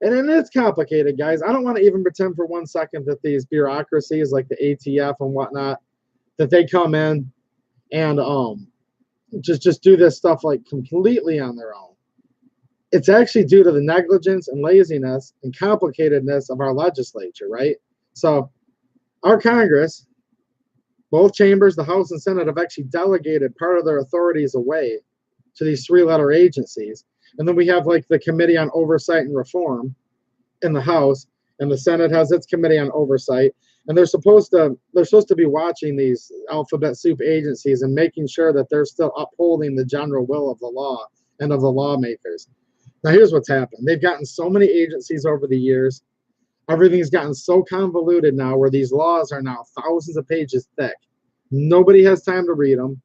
S1: And then it's complicated, guys. I don't want to even pretend for 1 second that these bureaucracies like the ATF and whatnot, that they come in and just do this stuff like completely on their own. It's actually due to the negligence and laziness and complicatedness of our legislature, right? So our Congress, both chambers, the House and Senate, have actually delegated part of their authorities away to these three-letter agencies. And then we have like the Committee on Oversight and Reform in the House, and the Senate has its Committee on Oversight. And they're supposed to be watching these alphabet soup agencies and making sure that they're still upholding the general will of the law and of the lawmakers. Now, here's what's happened. They've gotten so many agencies over the years. Everything's gotten so convoluted now, where these laws are now thousands of pages thick. Nobody has time to read them.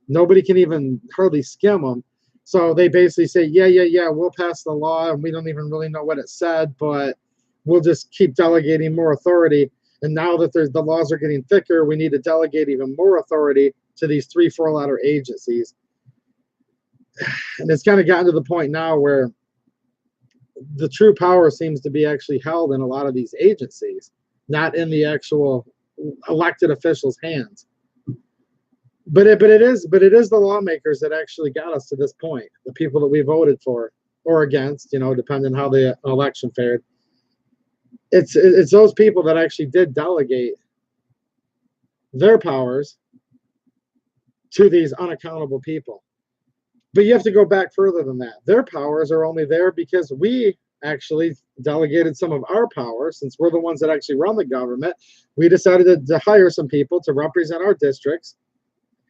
S1: Nobody can even hardly skim them. So they basically say, yeah, we'll pass the law, and we don't even really know what it said, but we'll just keep delegating more authority. And now that the laws are getting thicker, we need to delegate even more authority to these 3-4 letter agencies. And it's kind of gotten to the point now where the true power seems to be actually held in a lot of these agencies, not in the actual elected officials' hands. But it is the lawmakers that actually got us to this point, the people that we voted for or against, depending on how the election fared. It's those people that actually did delegate their powers to these unaccountable people. But you have to go back further than that. Their powers are only there because we actually delegated some of our power, since we're the ones that actually run the government. We decided to hire some people to represent our districts.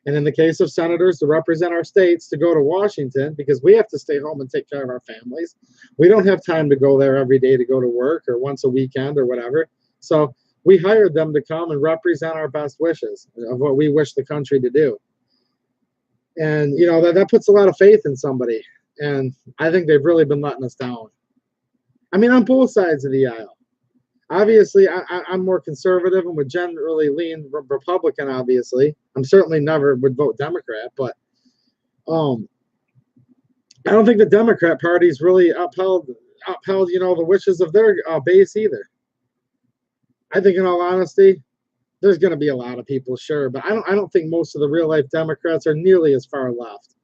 S1: And in the case of senators, to represent our states, to go to Washington, because we have to stay home and take care of our families. We don't have time to go there every day to go to work or once a weekend or whatever. So We hired them to come and represent our best wishes of what we wish the country to do. And, you know, that puts a lot of faith in somebody. And I think they've really been letting us down. I mean, on both sides of the aisle. Obviously, I'm more conservative and would generally lean Republican, obviously. I'm certainly never would vote Democrat, but I don't think the Democrat Party's really upheld, you know, the wishes of their base either. I think, in all honesty, there's going to be a lot of people, sure, but I don't think most of the real life Democrats are nearly as far left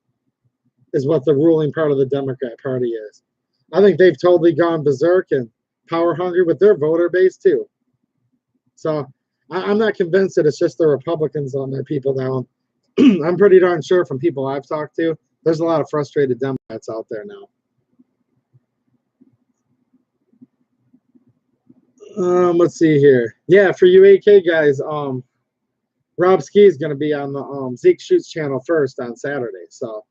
S1: as what the ruling part of the Democrat Party is. I think they've totally gone berserk and power hungry with their voter base too. So I'm not convinced that it's just the Republicans on their people down. I'm pretty darn sure from people I've talked to, there's a lot of frustrated Democrats out there now. Let's see here. Yeah, for you AK guys, Rob Ski is going to be on the Zeke Shoots channel first on Saturday, so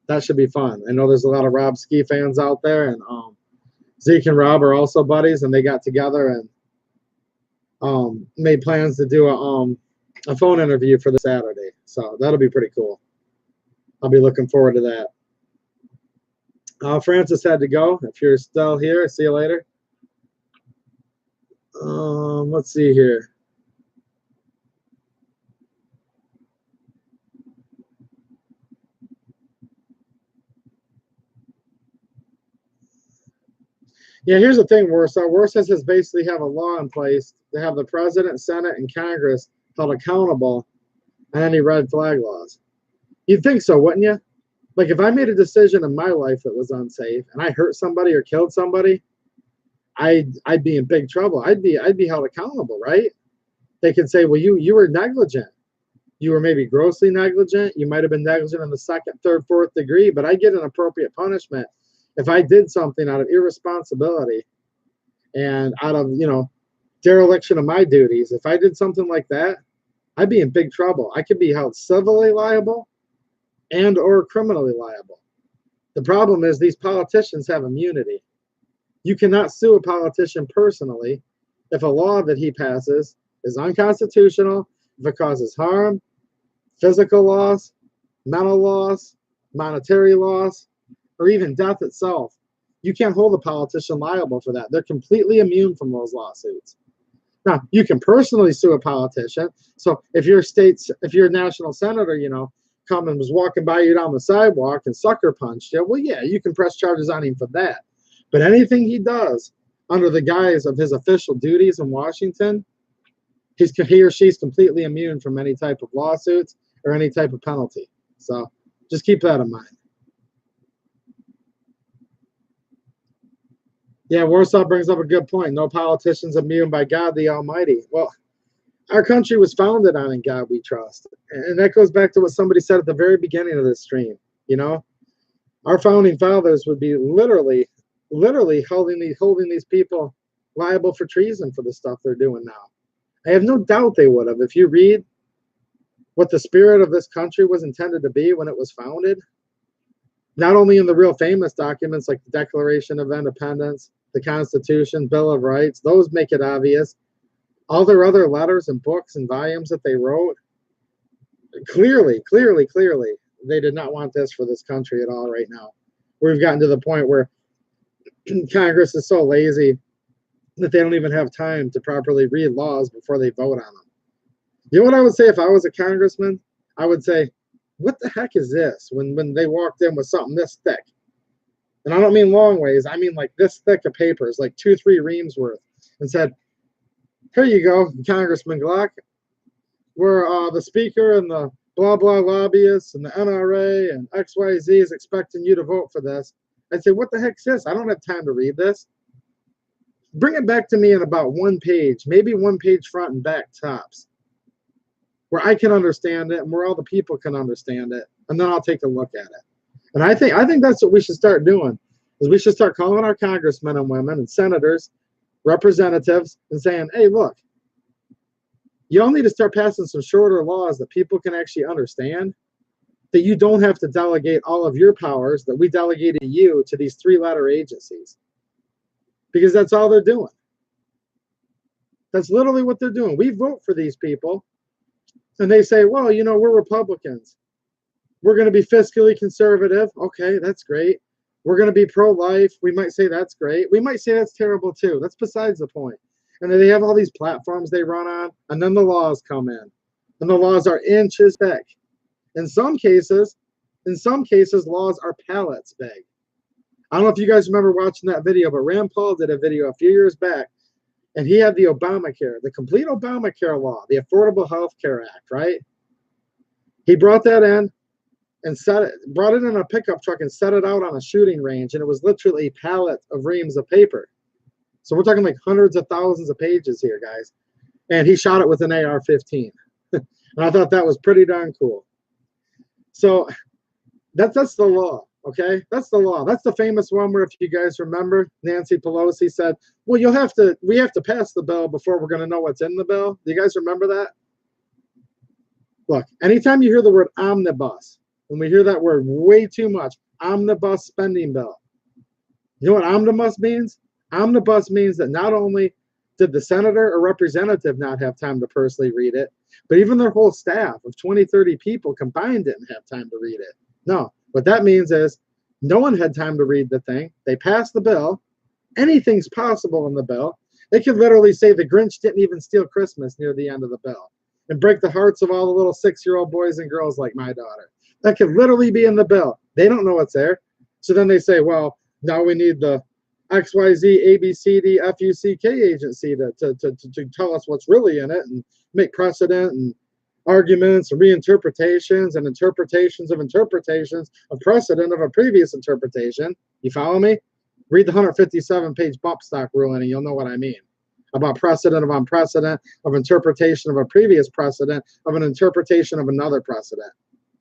S1: that should be fun. I know there's a lot of Rob Ski fans out there, and Zeke and Rob are also buddies, and they got together and made plans to do a phone interview for the Saturday. So that'll be pretty cool. I'll be looking forward to that. Francis had to go. If you're still here, see you later. Let's see here. Yeah, here's the thing, Warsaw. Warsaw says basically have a law in place to have the president, Senate, and Congress held accountable on any red flag laws. You'd think so, wouldn't you? Like, if I made a decision in my life that was unsafe and I hurt somebody or killed somebody, I'd be in big trouble. I'd be held accountable, right? They could say, well, you were negligent. You were maybe grossly negligent. You might have been negligent in the second, third, fourth degree, but I get an appropriate punishment if I did something out of irresponsibility and out of, you know, dereliction of my duties. If I did something like that, I'd be in big trouble. I could be held civilly liable and or criminally liable. The problem is these politicians have immunity. You cannot sue a politician personally if a law that he passes is unconstitutional, if it causes harm, physical loss, mental loss, monetary loss, or even death itself. You can't hold a politician liable for that. They're completely immune from those lawsuits. Now, you can personally sue a politician. So if your national senator, you know, come and was walking by you down the sidewalk and sucker punched you, well, yeah, you can press charges on him for that. But anything he does under the guise of his official duties in Washington, he or she's completely immune from any type of lawsuits or any type of penalty. So just keep that in mind. Yeah, Warsaw brings up a good point. No politicians immune by God the Almighty. Well, our country was founded on In God We Trust. And that goes back to what somebody said at the very beginning of this stream. You know, our founding fathers would be literally holding these people liable for treason for the stuff they're doing now. I have no doubt they would have. If you read what the spirit of this country was intended to be when it was founded, not only in the real famous documents like the Declaration of Independence, the Constitution, Bill of Rights, those make it obvious. All their other letters and books and volumes that they wrote, clearly, they did not want this for this country at all right now. We've gotten to the point where Congress is so lazy that they don't even have time to properly read laws before they vote on them. You know what I would say if I was a congressman? I would say, what the heck is this? When they walked in with something this thick. And I don't mean long ways. I mean like this thick of papers, like 2-3 reams worth, and said, here you go, Congressman Glock. We're the speaker and the blah, blah lobbyists and the NRA and XYZ is expecting you to vote for this. I'd say, what the heck's this? I don't have time to read this. Bring it back to me in about 1 page, maybe 1 page front and back tops, where I can understand it and where all the people can understand it, and then I'll take a look at it. And I think that's what we should start doing, is we should start calling our congressmen and women and senators, representatives, and saying, hey, look, you all need to start passing some shorter laws that people can actually understand, that you don't have to delegate all of your powers that we delegated you to these 3-letter agencies. Because that's all they're doing. That's literally what they're doing. We vote for these people, and they say, well, you know, we're Republicans. We're going to be fiscally conservative. Okay, that's great. We're going to be pro-life. We might say that's great. We might say that's terrible too. That's besides the point. And then they have all these platforms they run on, and then the laws come in. And the laws are inches thick. In some cases, laws are pallets big. I don't know if you guys remember watching that video, but Rand Paul did a video a few years back, and he had the Obamacare, the complete Obamacare law, the Affordable Health Care Act, right? He brought that in and brought it in a pickup truck and set it out on a shooting range, and it was literally a pallet of reams of paper. So we're talking like hundreds of thousands of pages here, guys. And he shot it with an AR-15. And I thought that was pretty darn cool. So that's the law, okay? That's the law. That's the famous one where, if you guys remember, Nancy Pelosi said, well, we have to pass the bill before we're going to know what's in the bill. Do you guys remember that? Look, anytime you hear the word omnibus, when we hear that word way too much, omnibus spending bill, you know what omnibus means? Omnibus means that not only did the senator or representative not have time to personally read it, but even their whole staff of 20, 30 people combined didn't have time to read it. No, what that means is no one had time to read the thing. They passed the bill. Anything's possible in the bill. They could literally say the Grinch didn't even steal Christmas near the end of the bill and break the hearts of all the little 6-year-old boys and girls like my daughter. That could literally be in the bill. They don't know what's there. So then they say, well, now we need the XYZ ABCD FUCK agency to tell us what's really in it and make precedent and arguments and reinterpretations and interpretations of precedent of a previous interpretation. You follow me? Read the 157-page bump stock ruling and you'll know what I mean about precedent of unprecedent, of interpretation of a previous precedent, of an interpretation of another precedent.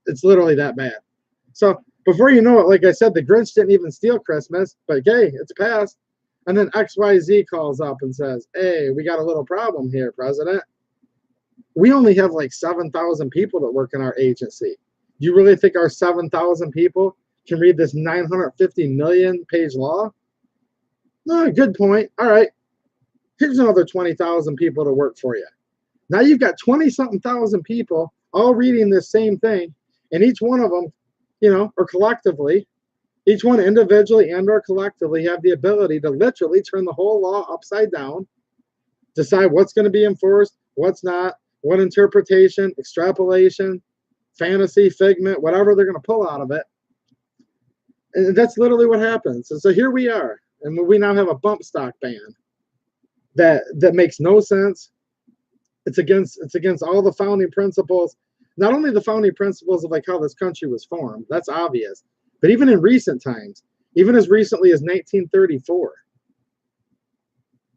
S1: It's literally that bad. So before you know it, like I said, the Grinch didn't even steal Christmas, but hey, it's passed. And then XYZ calls up and says, hey, we got a little problem here, President. We only have like 7,000 people that work in our agency. You really think our 7,000 people can read this 950 million page law? No, good point. All right. Here's another 20,000 people to work for you. Now you've got 20-something thousand people all reading this same thing, and each one of them, you know, or collectively, each one individually and or collectively have the ability to literally turn the whole law upside down, decide what's going to be enforced, what's not, what interpretation, extrapolation, fantasy, figment, whatever they're going to pull out of it. And that's literally what happens. And so here we are, and we now have a bump stock ban that makes no sense. It's against all the founding principles. Not only the founding principles of like how this country was formed, that's obvious, but even in recent times, even as recently as 1934.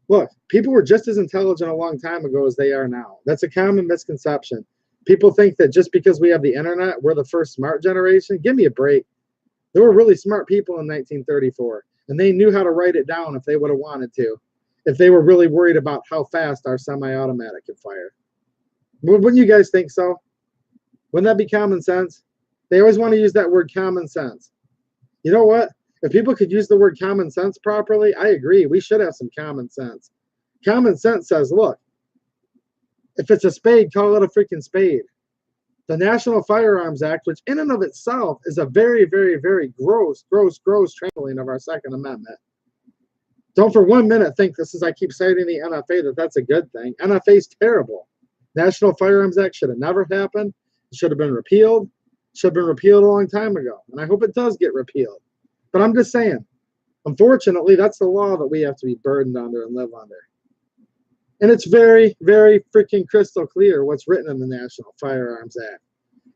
S1: Look, people were just as intelligent a long time ago as they are now. That's a common misconception. People think that just because we have the internet, we're the first smart generation. Give me a break. There were really smart people in 1934, and they knew how to write it down if they would have wanted to, if they were really worried about how fast our semi-automatic could fire. Wouldn't you guys think so? Wouldn't that be common sense? They always want to use that word common sense. You know what? If people could use the word common sense properly, I agree. We should have some common sense. Common sense says, look, if it's a spade, call it a freaking spade. The National Firearms Act, which in and of itself is a very, very, very gross trampling of our Second Amendment. Don't for 1 minute think this is, I keep citing the NFA, that's a good thing. NFA's terrible. National Firearms Act should have never happened. It should have been repealed. It should have been repealed a long time ago. And I hope it does get repealed. But I'm just saying, unfortunately, that's the law that we have to be burdened under and live under. And it's very, very freaking crystal clear what's written in the National Firearms Act.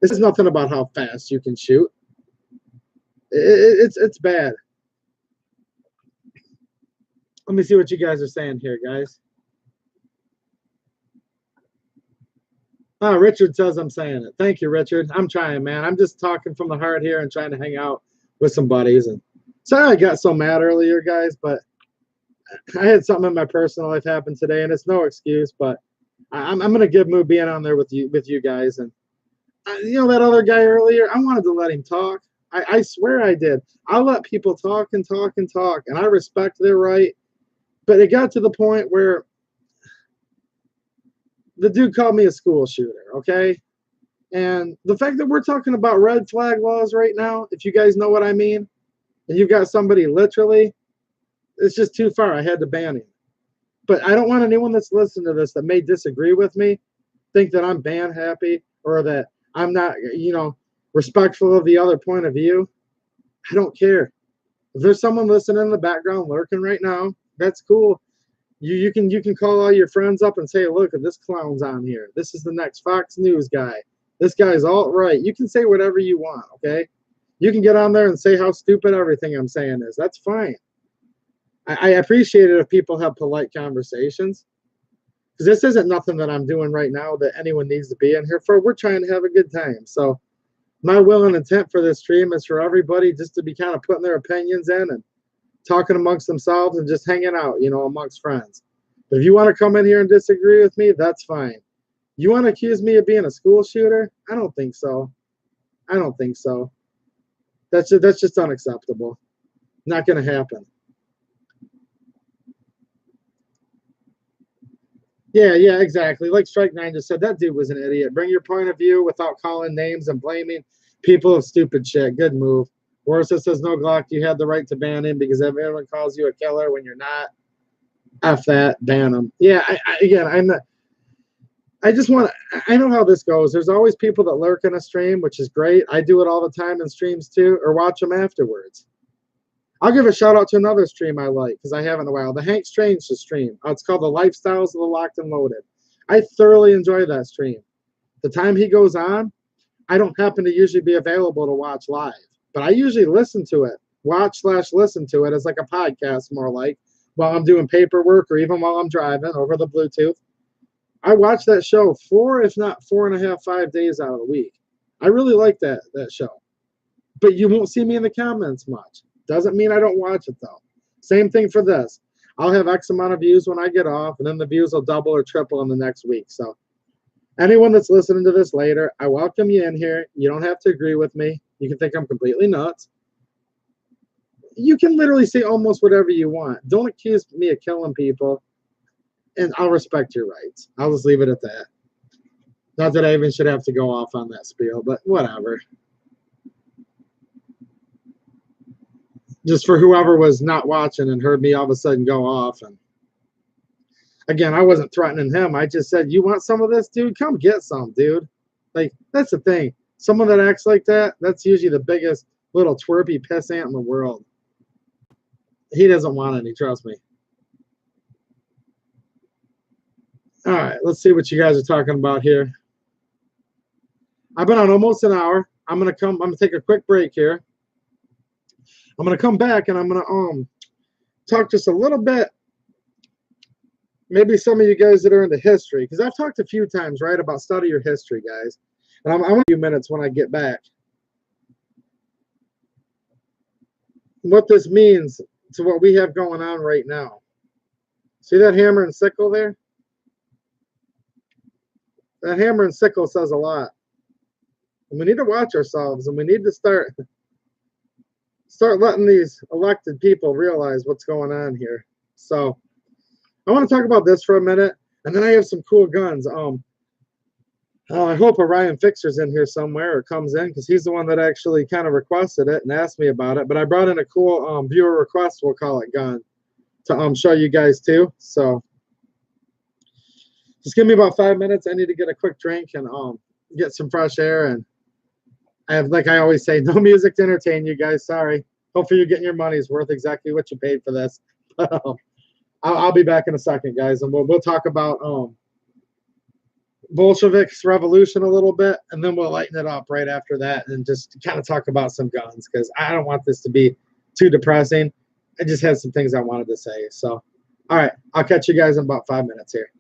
S1: This is nothing about how fast you can shoot. It's bad. Let me see what you guys are saying here, guys. Oh, Richard says I'm saying it. Thank you, Richard. I'm trying, man. I'm just talking from the heart here and trying to hang out with some buddies. And sorry I got so mad earlier, guys, but I had something in my personal life happen today, and it's no excuse, but I'm going to give Moo being on there with you guys. And you know that other guy earlier, I wanted to let him talk. I swear I did. I'll let people talk and talk and talk, and I respect their right. But it got to the point where the dude called me a school shooter, okay? And the fact that we're talking about red flag laws right now, if you guys know what I mean, and you've got somebody literally, it's just too far. I had to ban him. But I don't want anyone that's listening to this that may disagree with me think that I'm ban happy or that I'm not, respectful of the other point of view. I don't care. If there's someone listening in the background lurking right now, that's cool. You can call all your friends up and say, look, this clown's on here. This is the next Fox News guy. This guy's alt-right. You can say whatever you want, okay? You can get on there and say how stupid everything I'm saying is. That's fine. I appreciate it if people have polite conversations. Because this isn't nothing that I'm doing right now that anyone needs to be in here for. We're trying to have a good time. So my will and intent for this stream is for everybody just to be kind of putting their opinions in and talking amongst themselves and just hanging out, amongst friends. But if you want to come in here and disagree with me, that's fine. You want to accuse me of being a school shooter? I don't think so. I don't think so. That's just unacceptable. Not going to happen. Yeah, exactly. Like Strike 9 just said, that dude was an idiot. Bring your point of view without calling names and blaming people of stupid shit. Good move. Warsa says, no, Glock, you had the right to ban him because everyone calls you a killer when you're not. F that, ban him. Yeah, I'm not. I just want to, I know how this goes. There's always people that lurk in a stream, which is great. I do it all the time in streams too, or watch them afterwards. I'll give a shout out to another stream I like because I haven't in a while. The Hank Strange stream. It's called The Lifestyles of the Locked and Loaded. I thoroughly enjoy that stream. The time he goes on, I don't happen to usually be available to watch live, but I usually listen to it, watch/listen to it as like a podcast, more like while I'm doing paperwork or even while I'm driving over the Bluetooth. I watch that show 4, if not 4.5, 5 days out of the week. I really like that show. But you won't see me in the comments much. Doesn't mean I don't watch it though. Same thing for this. I'll have X amount of views when I get off, and then the views will double or triple in the next week. So anyone that's listening to this later, I welcome you in here. You don't have to agree with me. You can think I'm completely nuts. You can literally say almost whatever you want. Don't accuse me of killing people, and I'll respect your rights. I'll just leave it at that. Not that I even should have to go off on that spiel, but whatever. Just for whoever was not watching and heard me all of a sudden go off. And again, I wasn't threatening him. I just said, you want some of this, dude? Come get some, dude. Like, that's the thing. Someone that acts like that, that's usually the biggest little twerpy pissant in the world. He doesn't want any, trust me. All right, let's see what you guys are talking about here. I've been on almost an hour. I'm gonna take a quick break here. I'm gonna come back and I'm gonna talk just a little bit. Maybe some of you guys that are into history, because I've talked a few times, right, about study your history, guys. And I'm a few minutes when I get back. What this means to what we have going on right now. See that hammer and sickle there? That hammer and sickle says a lot. And we need to watch ourselves, and we need to start letting these elected people realize what's going on here. So I want to talk about this for a minute, and then I have some cool guns. I hope Orion Fixer's in here somewhere or comes in, because he's the one that actually kind of requested it and asked me about it. But I brought in a cool viewer request, we'll call it, gun to show you guys too. So just give me about 5 minutes. I need to get a quick drink and get some fresh air. And I have, like I always say, no music to entertain you guys. Sorry. Hopefully you're getting your money's worth, exactly what you paid for this. I'll be back in a second, guys, and we'll talk about Bolsheviks revolution a little bit, and then we'll lighten it up right after that and just kind of talk about some guns, because I don't want this to be too depressing. I just had some things I wanted to say. So, all right, I'll catch you guys in about 5 minutes here.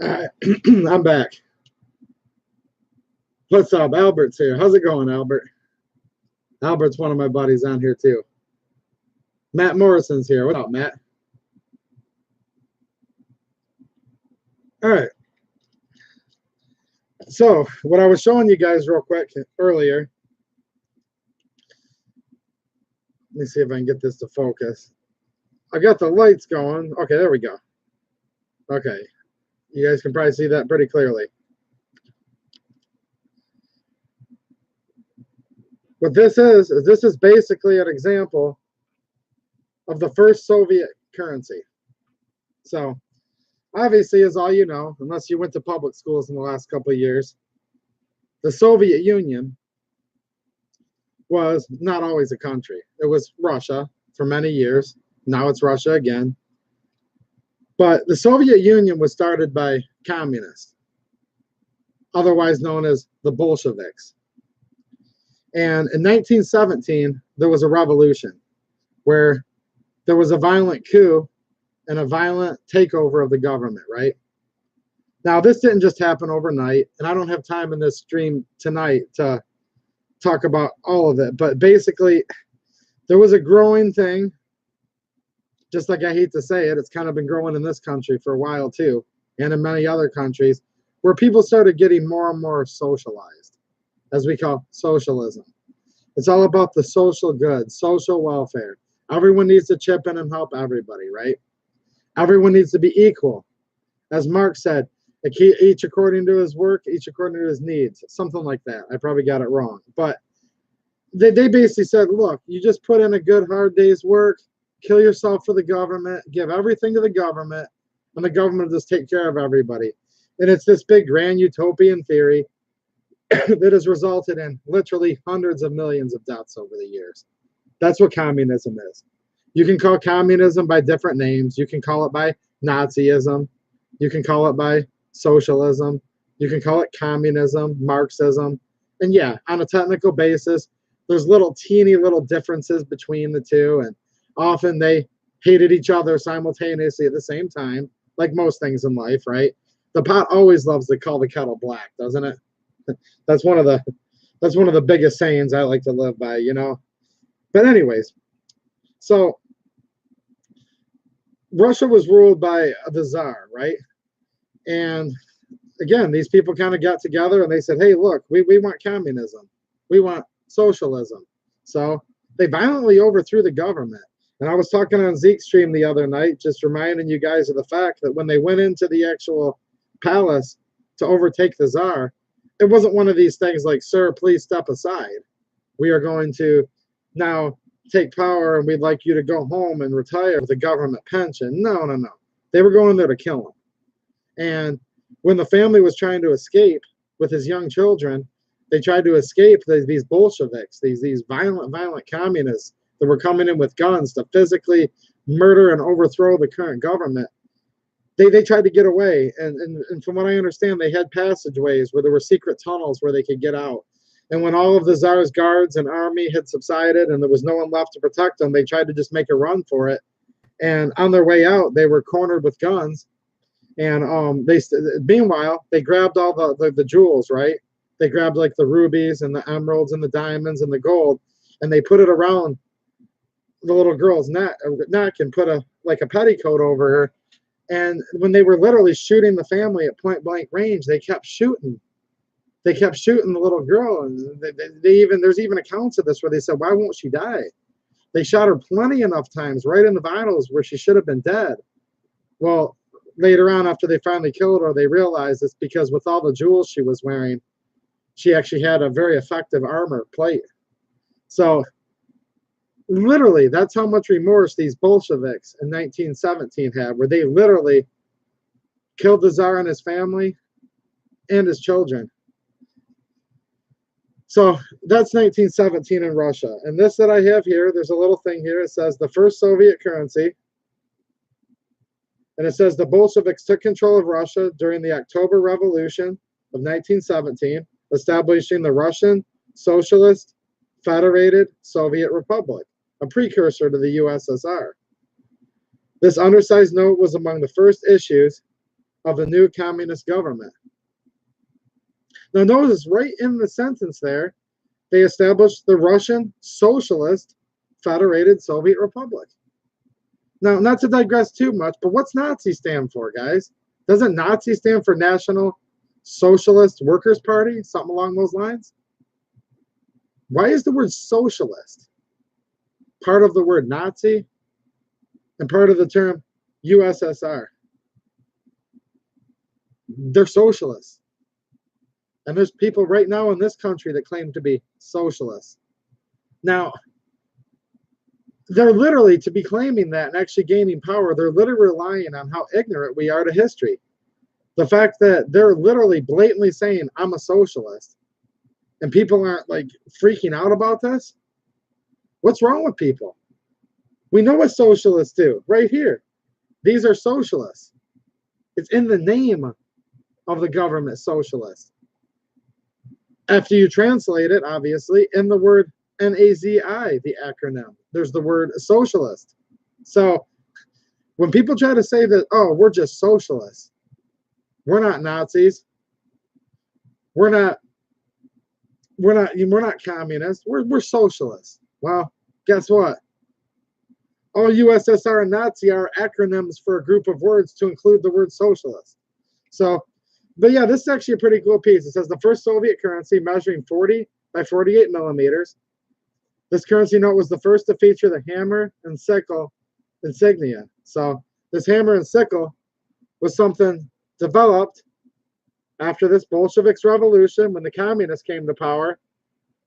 S1: All right, I'm back. What's up? Albert's here. How's it going, Albert? Albert's one of my buddies on here too. Matt Morrison's here. What's up, Matt? All right. So what I was showing you guys real quick earlier, let me see if I can get this to focus. I got the lights going. Okay, there we go. Okay. You guys can probably see that pretty clearly. What this is basically an example of the first Soviet currency. So obviously, as all you know, unless you went to public schools in the last couple of years, the Soviet Union was not always a country. It was Russia for many years. Now it's Russia again. But the Soviet Union was started by communists, otherwise known as the Bolsheviks. And in 1917, there was a revolution where there was a violent coup and a violent takeover of the government, right? Now, this didn't just happen overnight, and I don't have time in this stream tonight to talk about all of it, but basically, there was a growing thing, just like I hate to say it, it's kind of been growing in this country for a while too, and in many other countries, where people started getting more and more socialized, as we call socialism. It's all about the social good, social welfare. Everyone needs to chip in and help everybody, right? Everyone needs to be equal. As Marx said, each according to his work, each according to his needs, something like that. I probably got it wrong. But they basically said, look, you just put in a good hard day's work, kill yourself for the government, give everything to the government, and the government will just take care of everybody. And it's this big grand utopian theory that has resulted in literally hundreds of millions of deaths over the years. That's what communism is. You can call communism by different names. You can call it by Nazism. You can call it by socialism. You can call it communism, Marxism. And yeah, on a technical basis, there's teeny little differences between the two. And often they hated each other simultaneously at the same time, like most things in life, right? The pot always loves to call the kettle black, doesn't it? That's one of the biggest sayings I like to live by, you know. But anyways, so Russia was ruled by the Tsar, right? And again, these people kind of got together and they said, hey, look, we want communism. We want socialism. So they violently overthrew the government. And I was talking on Zeke's stream the other night, just reminding you guys of the fact that when they went into the actual palace to overtake the Tsar, it wasn't one of these things like, sir, please step aside. We are going to now take power and we'd like you to go home and retire with a government pension. No. They were going there to kill him. And when the family was trying to escape with his young children, they tried to escape these Bolsheviks, these violent communists that were coming in with guns to physically murder and overthrow the current government. They tried to get away, and from what I understand, they had passageways where there were secret tunnels where they could get out. And when all of the Tsar's guards and army had subsided and there was no one left to protect them, they tried to just make a run for it. And on their way out, they were cornered with guns. And meanwhile, they grabbed all the jewels, right? They grabbed like the rubies and the emeralds and the diamonds and the gold, and they put it around the little girl's neck and put a petticoat over her. And when they were literally shooting the family at point blank range, they kept shooting. They kept shooting the little girl, and there's even accounts of this where they said, "Why won't she die?" They shot her plenty enough times right in the vitals where she should have been dead. Well, later on, after they finally killed her, they realized it's because with all the jewels she was wearing, she actually had a very effective armor plate. So literally, that's how much remorse these Bolsheviks in 1917 had, where they literally killed the Tsar and his family and his children. So that's 1917 in Russia. And this that I have here, there's a little thing here. It says the first Soviet currency. And it says the Bolsheviks took control of Russia during the October Revolution of 1917, establishing the Russian Socialist Federated Soviet Republic, a precursor to the USSR. This undersized note was among the first issues of the new communist government. Now notice right in the sentence there, they established the Russian Socialist Federated Soviet Republic. Now, not to digress too much, but what's Nazi stand for, guys? Doesn't Nazi stand for National Socialist Workers' Party? Something along those lines? Why is the word socialist part of the word Nazi and part of the term USSR? They're socialists. And there's people right now in this country that claim to be socialists. Now, they're literally, to be claiming that and actually gaining power, they're literally relying on how ignorant we are to history. The fact that they're literally blatantly saying, I'm a socialist, and people aren't like freaking out about this. What's wrong with people? We know what socialists do right here. These are socialists. It's in the name of the government, socialist. After you translate it, obviously, in the word NAZI, the acronym, there's the word socialist. So when people try to say that, oh, we're just socialists, we're not Nazis, we're not communists, we're socialists. Well, guess what? All USSR and Nazi are acronyms for a group of words to include the word socialist. So, but yeah, this is actually a pretty cool piece. It says the first Soviet currency measuring 40 by 48 millimeters. This currency note was the first to feature the hammer and sickle insignia. So this hammer and sickle was something developed after this Bolsheviks revolution when the communists came to power.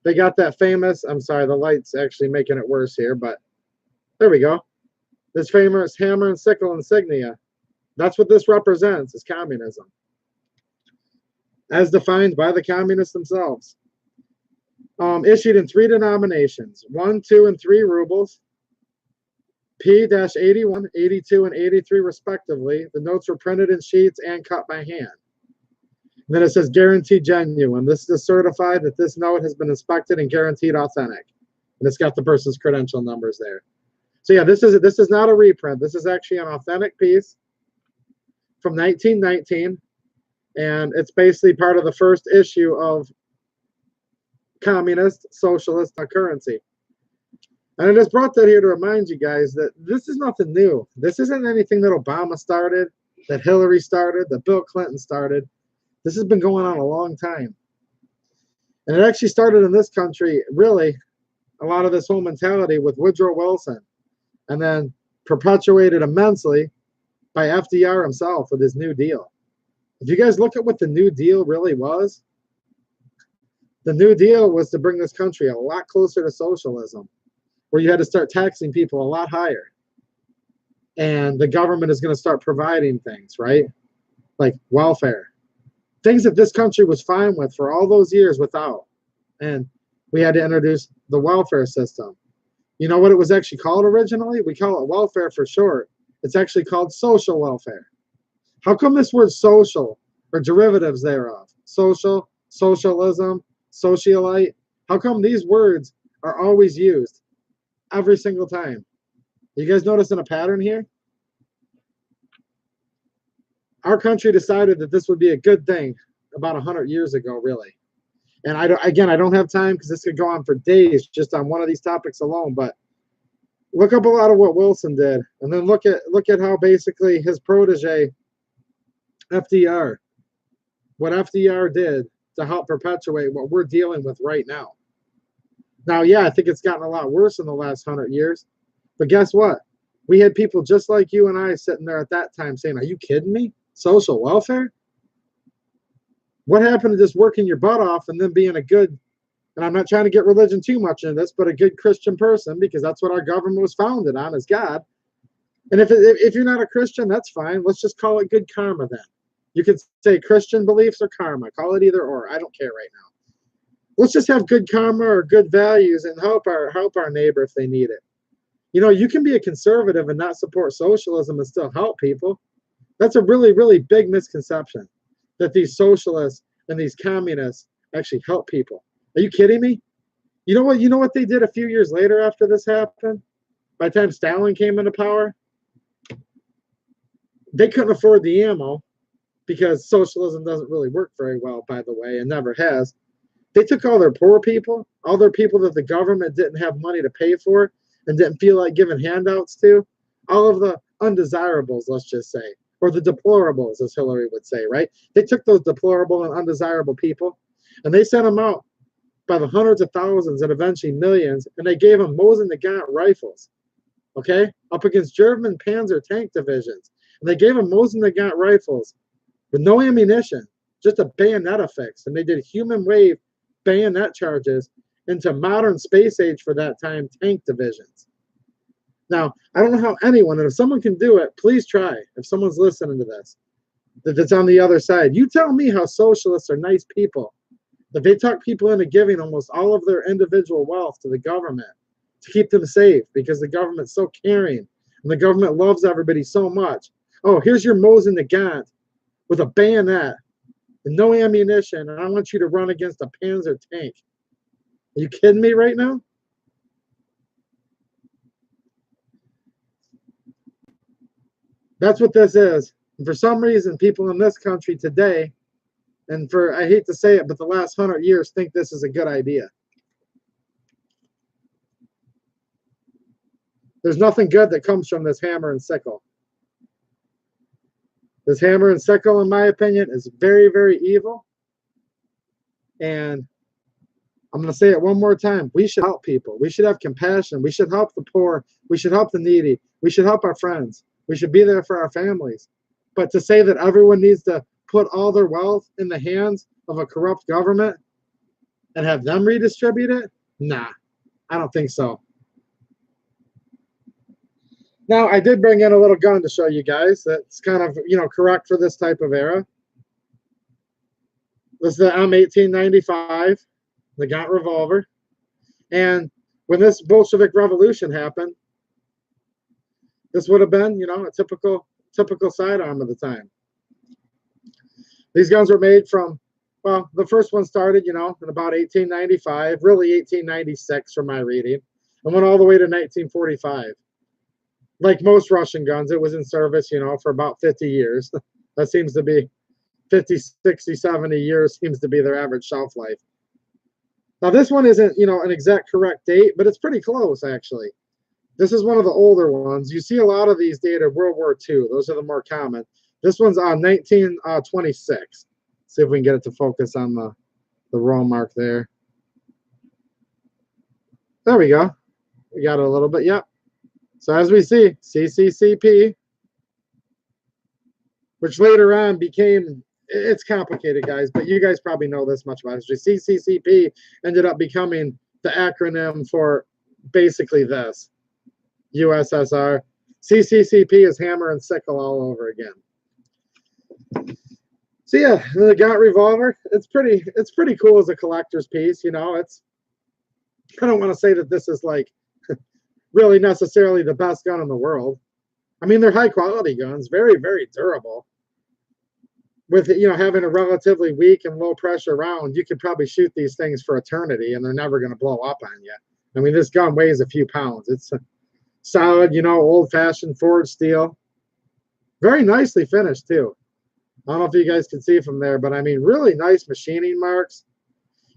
S1: They got that famous, I'm sorry, the light's actually making it worse here, but there we go. This famous hammer and sickle insignia. That's what this represents, is communism, as defined by the communists themselves. Issued in 3 denominations, 1, 2, and 3 rubles, P-81, 82, and 83 respectively. The notes were printed in sheets and cut by hand. And then it says guaranteed genuine. This is certified that this note has been inspected and guaranteed authentic. And it's got the person's credential numbers there. So yeah, this is not a reprint. This is actually an authentic piece from 1919. And it's basically part of the first issue of communist socialist currency. And I just brought that here to remind you guys that this is nothing new. This isn't anything that Obama started, that Hillary started, that Bill Clinton started. This has been going on a long time. And it actually started in this country, really, a lot of this whole mentality with Woodrow Wilson, and then perpetuated immensely by FDR himself with his New Deal. If you guys look at what the New Deal really was, the New Deal was to bring this country a lot closer to socialism, where you had to start taxing people a lot higher. And the government is going to start providing things, right? Like welfare. Things that this country was fine with for all those years without. And we had to introduce the welfare system. You know what it was actually called originally? We call it welfare for short. It's actually called social welfare. How come this word social, or derivatives thereof, social, socialism, socialite, how come these words are always used every single time? You guys noticing a pattern here? Our country decided that this would be a good thing about 100 years ago, really. And I don't have time because this could go on for days just on one of these topics alone, but look up a lot of what Wilson did, and then look at how basically his protege, FDR, what FDR did to help perpetuate what we're dealing with right now. Now, yeah, I think it's gotten a lot worse in the last 100 years, but guess what? We had people just like you and I sitting there at that time saying, are you kidding me? Social welfare? What happened to just working your butt off and then being a good, and I'm not trying to get religion too much into this, but a good Christian person, because that's what our government was founded on, is God. And if you're not a Christian, that's fine. Let's just call it good karma then. You could say Christian beliefs or karma. Call it either or. I don't care right now. Let's just have good karma or good values and help our neighbor if they need it. You know, you can be a conservative and not support socialism and still help people. That's a really, really big misconception, that these socialists and these communists actually help people. Are you kidding me? You know what they did a few years later after this happened? By the time Stalin came into power, they couldn't afford the ammo. because socialism doesn't really work very well, by the way, and never has. They took all their poor people, all their people that the government didn't have money to pay for and didn't feel like giving handouts to, all of the undesirables, let's just say, or the deplorables, as Hillary would say, right? They took those deplorable and undesirable people and they sent them out by the hundreds of thousands and eventually millions, and they gave them Mosin Nagant rifles, okay, up against German Panzer tank divisions. And they gave them Mosin Nagant rifles with no ammunition, just a bayonet affix. And they did human wave bayonet charges into modern space age for that time tank divisions. Now, I don't know how anyone, and if someone can do it, please try. If someone's listening to this, that's on the other side, you tell me how socialists are nice people, that they talk people into giving almost all of their individual wealth to the government to keep them safe because the government's so caring and the government loves everybody so much. Oh, here's your Mosin Nagant with a bayonet and no ammunition, and I want you to run against a Panzer tank. Are you kidding me right now? That's what this is. And for some reason, people in this country today, and for, I hate to say it, but the last 100 years think this is a good idea. There's nothing good that comes from this hammer and sickle. This hammer and sickle, in my opinion, is very, very evil. And I'm going to say it one more time. We should help people. We should have compassion. We should help the poor. We should help the needy. We should help our friends. We should be there for our families. But to say that everyone needs to put all their wealth in the hands of a corrupt government and have them redistribute it? Nah, I don't think so. Now, I did bring in a little gun to show you guys that's kind of, correct for this type of era. This is the M1895, the Nagant revolver. And when this Bolshevik Revolution happened, this would have been, a typical sidearm of the time. These guns were made from, well, the first one started, in about 1895, really 1896 from my reading, and went all the way to 1945. Like most Russian guns, it was in service, for about 50 years. That seems to be 50, 60, 70 years seems to be their average shelf life. Now, this one isn't, an exact correct date, but it's pretty close, actually. This is one of the older ones. You see a lot of these dated World War II. Those are the more common. This one's on 1926. See if we can get it to focus on the roll mark there. There we go. We got it a little bit. Yep. So as we see, CCCP, which later on became, it's complicated, guys, but you guys probably know this much about history. CCCP ended up becoming the acronym for basically this. USSR. CCCP is hammer and sickle all over again. So yeah, the Nagant revolver, it's pretty cool as a collector's piece. It's, I don't want to say that this is like really necessarily the best gun in the world. I mean, they're high quality guns, very, very durable. With having a relatively weak and low pressure round, you could probably shoot these things for eternity and they're never going to blow up on you. I mean, this gun weighs a few pounds. It's solid, old-fashioned forged steel. Very nicely finished, too. I don't know if you guys can see from there, but I mean, really nice machining marks.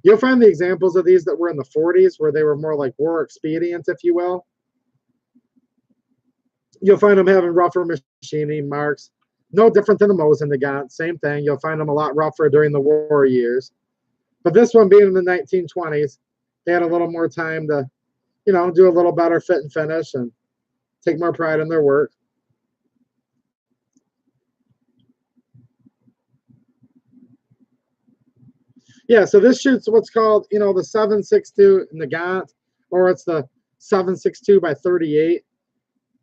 S1: You'll find the examples of these that were in the 40s where they were more like war expedient, if you will. You'll find them having rougher machining marks. No different than the Mosin Nagant. Same thing. You'll find them a lot rougher during the war years. But this one being in the 1920s, they had a little more time to, do a little better fit and finish and take more pride in their work. Yeah, so this shoots what's called, the 7.62 Nagant, or it's the 7.62 by 38.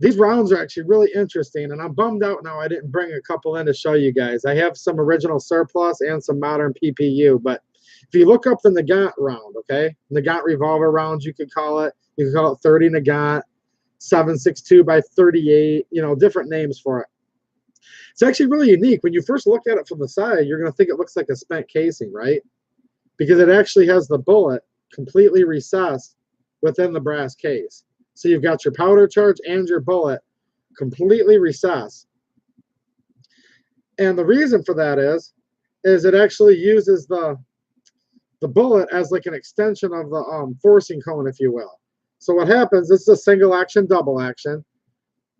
S1: These rounds are actually really interesting, and I'm bummed out now I didn't bring a couple in to show you guys. I have some original surplus and some modern PPU, but if you look up the Nagant round, okay, Nagant revolver rounds, you could call it. You could call it 30 Nagant, 7.62 by 38, different names for it. It's actually really unique. When you first look at it from the side, you're going to think it looks like a spent casing, right? Because it actually has the bullet completely recessed within the brass case. So you've got your powder charge and your bullet completely recessed. And the reason for that is it actually uses the bullet as like an extension of the forcing cone, if you will. So what happens, this is a single action, double action.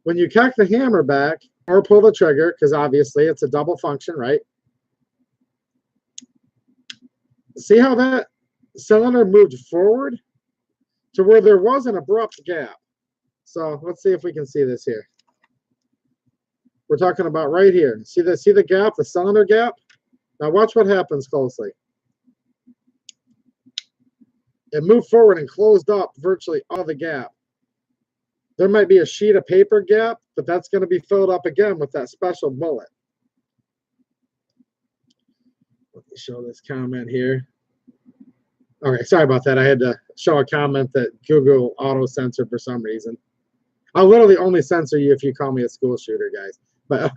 S1: When you cock the hammer back or pull the trigger, because obviously it's a double function, right? See how that cylinder moved forward to where there was an abrupt gap. So let's see if we can see this here. We're talking about right here. See the gap, the cylinder gap? Now watch what happens closely. It moved forward and closed up virtually all the gap. There might be a sheet of paper gap, but that's going to be filled up again with that special bullet. Let me show this comment here. Okay, sorry about that. I had to show a comment that Google auto-censored for some reason. I'll literally only censor you if you call me a school shooter, guys. But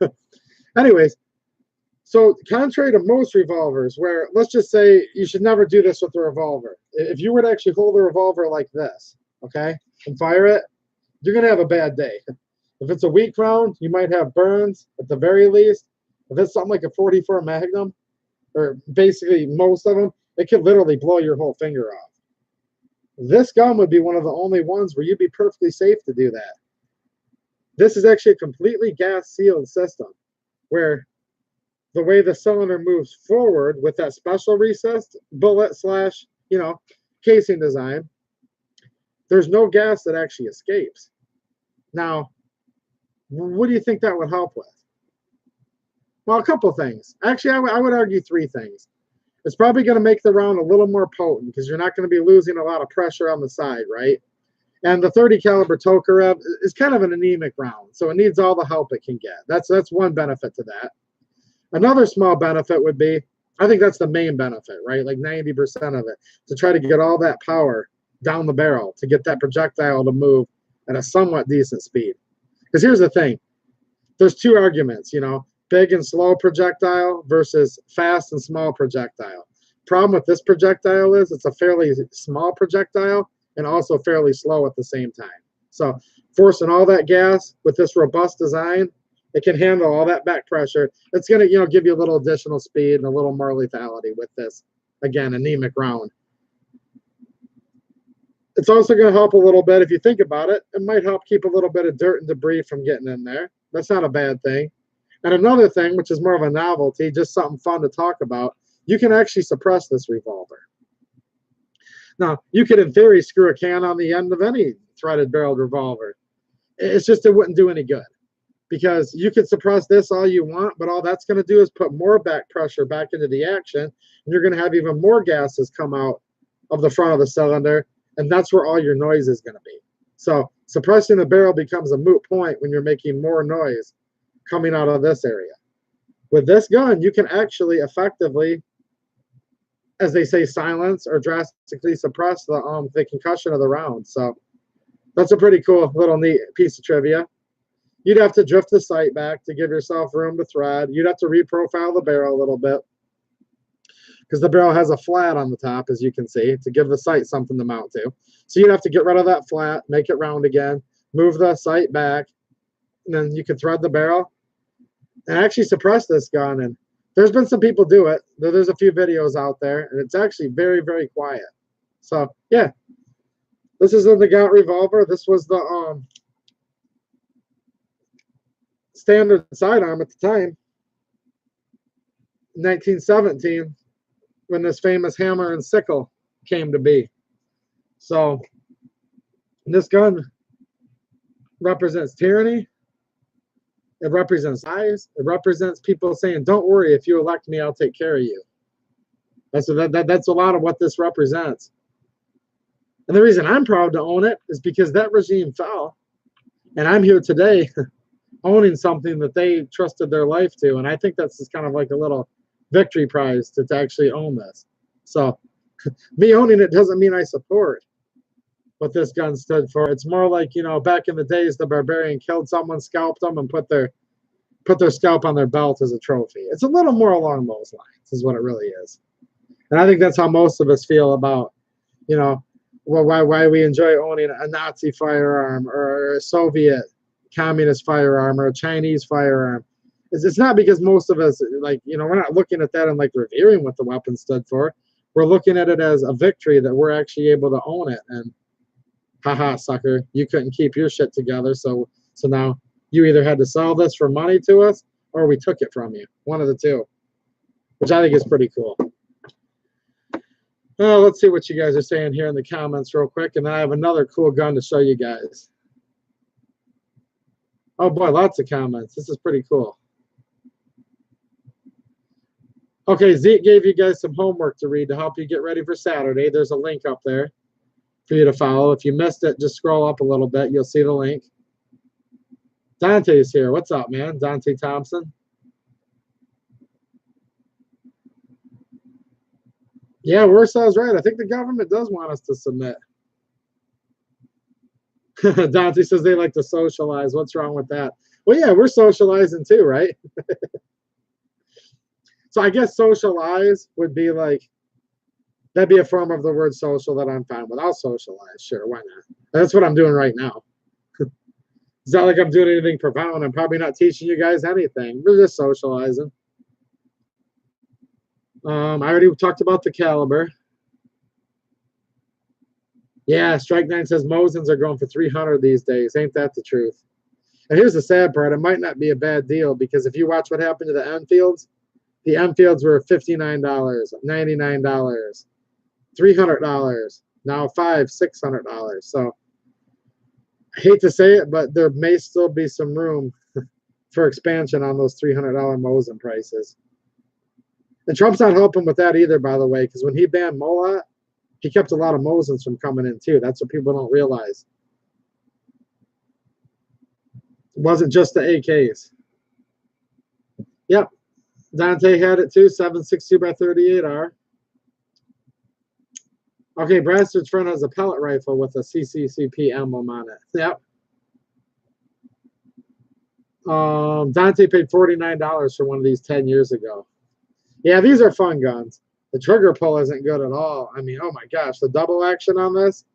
S1: anyways, so contrary to most revolvers, where let's just say you should never do this with a revolver. If you were to actually hold a revolver like this, okay, and fire it, you're going to have a bad day. If it's a weak round, you might have burns at the very least. If it's something like a 44 Magnum, or basically most of them, it could literally blow your whole finger off. This gun would be one of the only ones where you'd be perfectly safe to do that. This is actually a completely gas-sealed system, where the way the cylinder moves forward with that special recessed bullet slash, casing design, there's no gas that actually escapes. Now, what do you think that would help with? Well, a couple things. Actually, I would argue three things. It's probably going to make the round a little more potent because you're not going to be losing a lot of pressure on the side, right? And the 30 caliber Tokarev is kind of an anemic round, so it needs all the help it can get. That's one benefit to that. Another small benefit would be, I think that's the main benefit, right? Like 90% of it, to try to get all that power down the barrel to get that projectile to move at a somewhat decent speed. Because here's the thing. There's two arguments, big and slow projectile versus fast and small projectile. Problem with this projectile is it's a fairly small projectile and also fairly slow at the same time. So forcing all that gas with this robust design, it can handle all that back pressure. It's going to, give you a little additional speed and a little more lethality with this, again, anemic round. It's also going to help a little bit, if you think about it, it might help keep a little bit of dirt and debris from getting in there. That's not a bad thing. And another thing, which is more of a novelty, just something fun to talk about, you can actually suppress this revolver. Now, you could, in theory, screw a can on the end of any threaded barreled revolver. It's just it wouldn't do any good. Because you could suppress this all you want, but all that's going to do is put more back pressure back into the action, and you're going to have even more gases come out of the front of the cylinder, and that's where all your noise is going to be. So suppressing the barrel becomes a moot point when you're making more noise coming out of this area. With this gun, you can actually effectively, as they say, silence or drastically suppress the concussion of the round. So that's a pretty cool little neat piece of trivia. You'd have to drift the sight back to give yourself room to thread. You'd have to reprofile the barrel a little bit because the barrel has a flat on the top, as you can see, to give the sight something to mount to. So you'd have to get rid of that flat, make it round again, move the sight back, and then you can thread the barrel and actually suppress this gun. And there's been some people do it. There's a few videos out there, and it's actually very, very quiet. So, yeah. This is the Nagant revolver. This was the standard sidearm at the time, 1917, when this famous hammer and sickle came to be. So this gun represents tyranny. It represents lies. It represents people saying, don't worry, if you elect me, I'll take care of you. That's a lot of what this represents. And the reason I'm proud to own it is because that regime fell, and I'm here today owning something that they trusted their life to. And I think that's just kind of like a little victory prize to actually own this. So me owning it doesn't mean I support what this gun stood for. It's more like, back in the days, the barbarian killed someone, scalped them, and put their scalp on their belt as a trophy. It's a little more along those lines is what it really is. And I think that's how most of us feel about, why we enjoy owning a Nazi firearm or a Soviet communist firearm or a Chinese firearm. It's not because most of us, like, you know, we're not looking at that and like revering what the weapon stood for. We're looking at it as a victory that we're actually able to own it. And haha, sucker, you couldn't keep your shit together. So now you either had to sell this for money to us or we took it from you. One of the two, which I think is pretty cool. Let's see what you guys are saying here in the comments real quick. And then I have another cool gun to show you guys. Oh boy, lots of comments. This is pretty cool. Okay, Zeke gave you guys some homework to read to help you get ready for Saturday. There's a link up there for you to follow. If you missed it, just scroll up a little bit. You'll see the link. Dante's here. What's up, man? Dante Thompson. Yeah, Warsaw's right. I think the government does want us to submit. Dante says they like to socialize. What's wrong with that? Well, yeah, we're socializing too, right? So I guess socialize would be like, that'd be a form of the word social that I'm fine with. I'll socialize. Sure, why not? That's what I'm doing right now. It's not like I'm doing anything profound. I'm probably not teaching you guys anything. We're just socializing. I already talked about the caliber. Yeah, Strike 9 says Mosins are going for 300 these days. Ain't that the truth? And here's the sad part. It might not be a bad deal because if you watch what happened to the Enfields, the Enfields were $59, $99, $300, now $500, $600. So I hate to say it, but there may still be some room for expansion on those $300 Mosin prices. And Trump's not helping with that either, by the way, because when he banned Molat, he kept a lot of Mosins from coming in too. That's what people don't realize. It wasn't just the AKs. Yep. Dante had it too, 7.62 by 38R. Okay, Bradford's friend has a pellet rifle with a CCCP emblem on it. Yep. Dante paid $49 for one of these 10 years ago. Yeah, these are fun guns. The trigger pull isn't good at all. I mean, oh my gosh, the double action on this.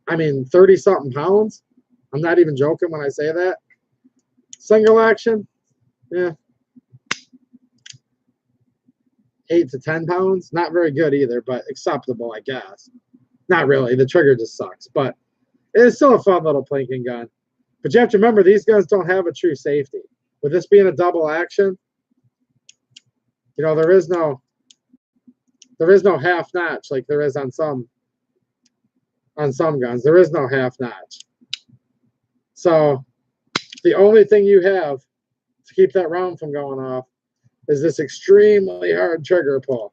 S1: I mean, 30-something pounds. I'm not even joking when I say that. Single action, yeah, 8 to 10 pounds. Not very good either, but acceptable, I guess. Not really. The trigger just sucks, but it's still a fun little plinking gun. But you have to remember, these guns don't have a true safety. With this being a double action, you know, there is no half notch like there is on some guns. There is no half notch. So the only thing you have to keep that round from going off is this extremely hard trigger pull.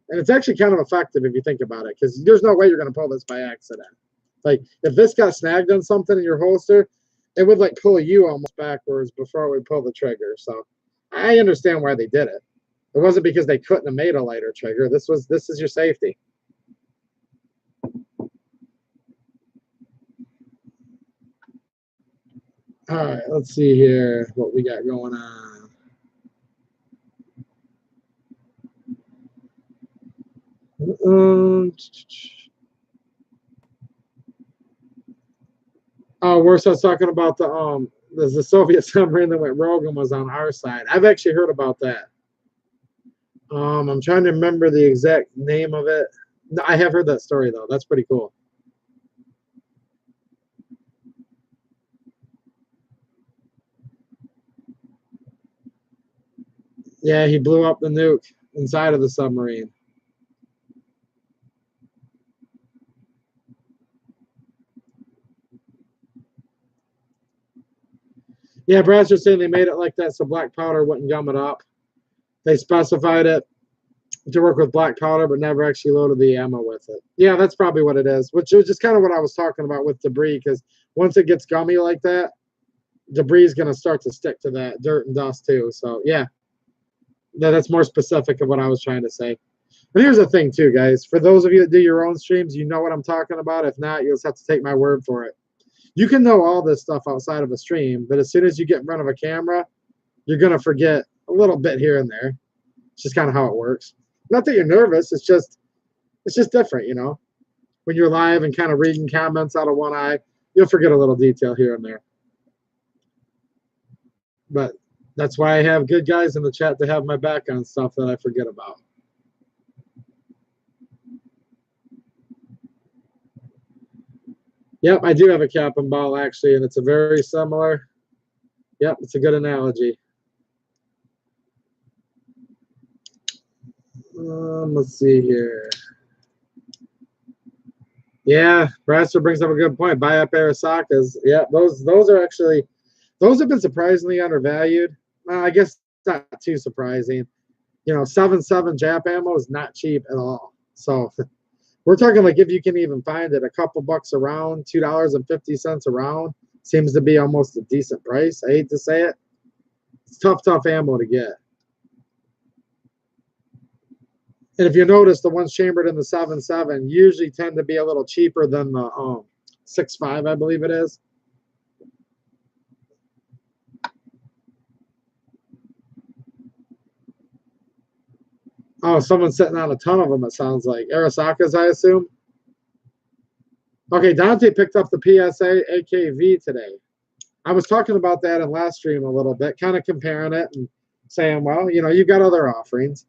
S1: And it's actually kind of effective if you think about it, because there's no way you're going to pull this by accident. Like, if this got snagged on something in your holster, it would, like, pull you almost backwards before it would pull the trigger. So I understand why they did it. It wasn't because they couldn't have made a lighter trigger. This is your safety. All right, let's see here what we got going on. Oh, Warsaw's talking about the Soviet submarine that went rogue and was on our side. I've actually heard about that. I'm trying to remember the exact name of it. I have heard that story though. That's pretty cool. Yeah, he blew up the nuke inside of the submarine. Yeah, Brad's just saying they made it like that so black powder wouldn't gum it up. They specified it to work with black powder, but never actually loaded the ammo with it. Yeah, that's probably what it is, which is just kind of what I was talking about with debris, because once it gets gummy like that, debris is going to start to stick to that dirt and dust too. So, yeah, that's more specific of what I was trying to say. And here's the thing too, guys. For those of you that do your own streams, you know what I'm talking about. If not, you'll just have to take my word for it. You can know all this stuff outside of a stream, but as soon as you get in front of a camera, you're going to forget a little bit here and there. It's just kind of how it works. Not that you're nervous. It's just different, you know. When you're live and kind of reading comments out of one eye, you'll forget a little detail here and there. But that's why I have good guys in the chat to have my back on stuff that I forget about. Yep, I do have a cap and ball actually, and it's a very similar. Yep, it's a good analogy. Let's see here. Yeah, Brasser brings up a good point. Buy up Arasakas. Yeah, those are actually, those have been surprisingly undervalued. I guess not too surprising. You know, 7.7 Jap ammo is not cheap at all. So we're talking like if you can even find it, a couple bucks around, $2.50 around seems to be almost a decent price. I hate to say it. It's tough ammo to get. And if you notice, the ones chambered in the 7.7 usually tend to be a little cheaper than the 6.5, I believe it is. Oh, someone's sitting on a ton of them, it sounds like. Arasakas, I assume. Okay, Dante picked up the PSA AKV today. I was talking about that in last stream a little bit, kind of comparing it and saying, well, you know, you've got other offerings.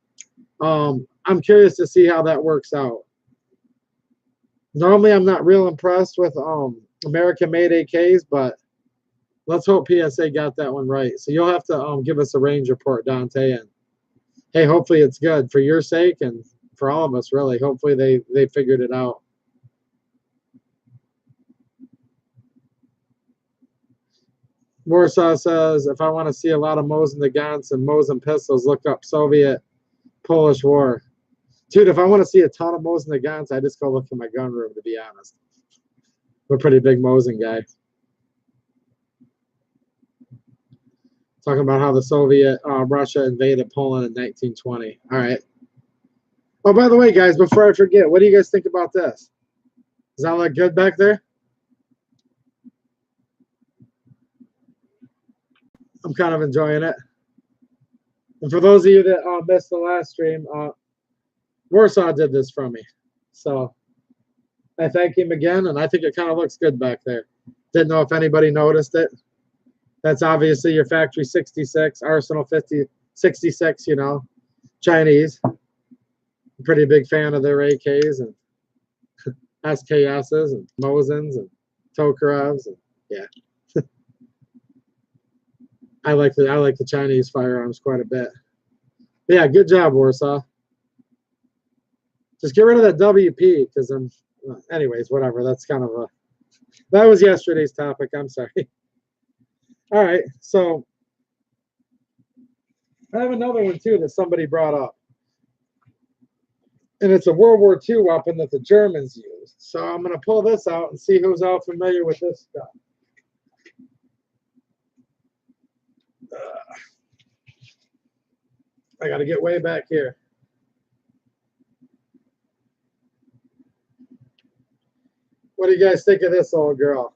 S1: I'm curious to see how that works out. Normally, I'm not real impressed with American-made AKs, but let's hope PSA got that one right. So you'll have to give us a range report, Dante, and hey, hopefully it's good for your sake and for all of us, really. Hopefully they figured it out. Warsaw says, if I want to see a lot of Mosin Nagants and Mosin pistols, look up Soviet-Polish War. Dude, if I want to see a ton of Mosin Nagants, I just go look in my gun room, to be honest. I'm a pretty big Mosin guy. Talking about how the Soviet, Russia invaded Poland in 1920. All right. Oh, by the way, guys, before I forget, what do you guys think about this? Does that look good back there? I'm kind of enjoying it. And for those of you that missed the last stream, Warsaw did this for me. So I thank him again, and I think it kind of looks good back there. Didn't know if anybody noticed it. That's obviously your Factory 66, Arsenal 66, you know, Chinese. I'm a pretty big fan of their AKs and SKSs and Mosins and Tokarevs. And yeah. I like the Chinese firearms quite a bit. But yeah, good job, Warsaw. Just get rid of that WP because I'm. Anyways, whatever. That's kind of a. That was yesterday's topic. I'm sorry. All right, so I have another one too that somebody brought up, and it's a World War II weapon that the Germans used. So I'm going to pull this out and see who's all familiar with this stuff. I got to get way back here. What do you guys think of this old girl?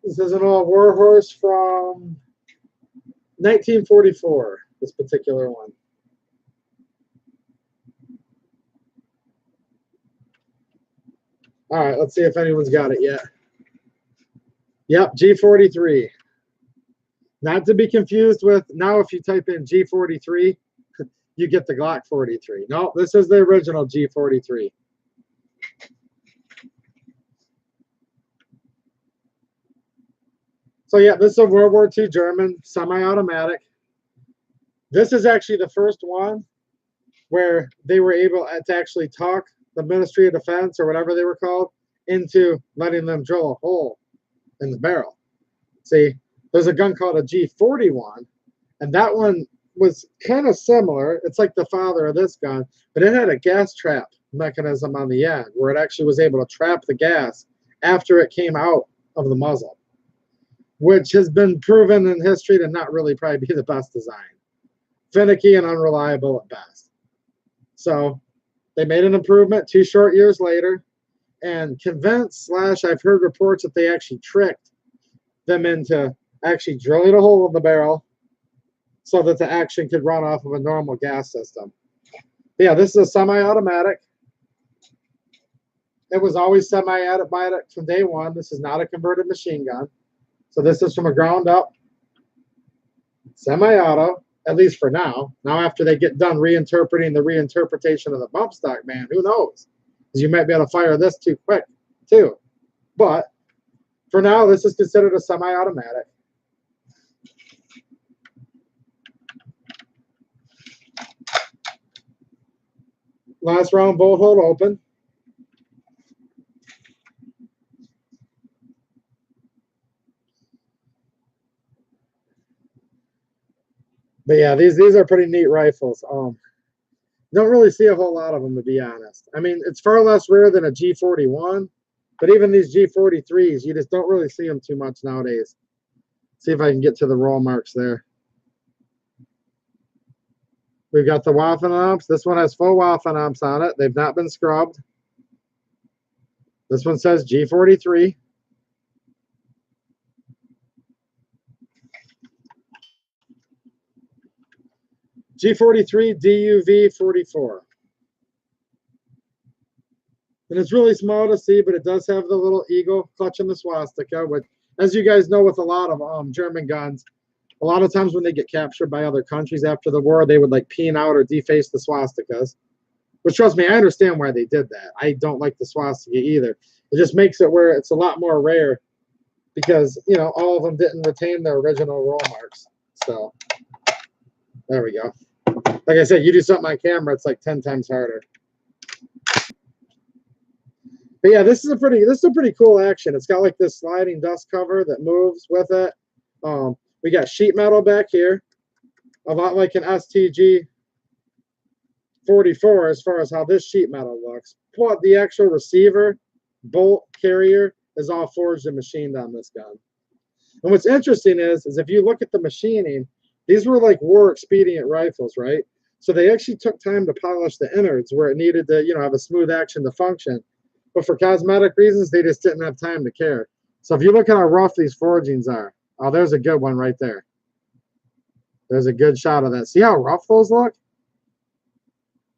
S1: This is an old warhorse from 1944, this particular one. All right, let's see if anyone's got it yet. Yep, G43. Not to be confused with, now if you type in G43, you get the Glock 43. No, this is the original G43. So yeah, this is a World War II German semi-automatic. This is actually the first one where they were able to actually talk the Ministry of Defense or whatever they were called into letting them drill a hole in the barrel. See, there's a gun called a G41, and that one was kind of similar. It's like the father of this gun, but it had a gas trap mechanism on the end where it actually was able to trap the gas after it came out of the muzzle, which has been proven in history to not really probably be the best design. Finicky and unreliable at best. So they made an improvement 2 short years later, and convinced / I've heard reports that they actually tricked them into actually drilling a hole in the barrel so that the action could run off of a normal gas system. Yeah, this is a semi-automatic. It was always semi-automatic from day one. This is not a converted machine gun. So this is from a ground up semi-auto, at least for now. Now, after they get done reinterpreting the reinterpretation of the bump stock, man, who knows? Because you might be able to fire this too quick, too. But for now, this is considered a semi-automatic. Last round bolt hold open. But yeah, these are pretty neat rifles. Don't really see a whole lot of them, to be honest. I mean, it's far less rare than a G41, but even these G43s, you just don't really see them too much nowadays. See if I can get to the roll marks there. We've got the Waffen-Amps. This one has full Waffen-Amps on it. They've not been scrubbed. This one says G43. G43 DUV 44. And it's really small to see, but it does have the little eagle clutching the swastika, which, as you guys know, with a lot of German guns, a lot of times when they get captured by other countries after the war, they would like peen out or deface the swastikas. Which, trust me, I understand why they did that. I don't like the swastika either. It just makes it where it's a lot more rare because, you know, all of them didn't retain their original roll marks. So, there we go. Like I said, you do something on camera, it's like 10 times harder. But yeah, this is a pretty cool action. It's got like this sliding dust cover that moves with it. We got sheet metal back here, a lot like an STG 44 as far as how this sheet metal looks. But the actual receiver, bolt, carrier is all forged and machined on this gun. And what's interesting is if you look at the machining, these were like war expedient rifles, right? So they actually took time to polish the innards where it needed to, you know, have a smooth action to function. But for cosmetic reasons, they just didn't have time to care. So if you look at how rough these forgings are, oh, there's a good one right there. There's a good shot of that. See how rough those look?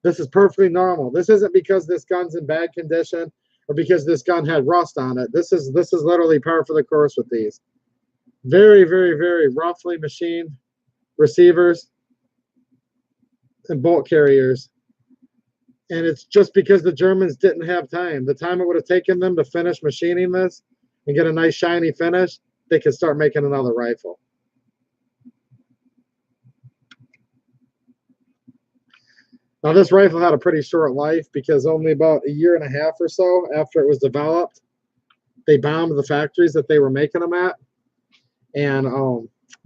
S1: This is perfectly normal. This isn't because this gun's in bad condition or because this gun had rust on it. This is literally par for the course with these. Very, very, very roughly machined receivers and bolt carriers. And it's just because the Germans didn't have time. The time it would have taken them to finish machining this and get a nice shiny finish, they could start making another rifle. Now this rifle had a pretty short life because only about a year and a half or so after it was developed, they bombed the factories that they were making them at. And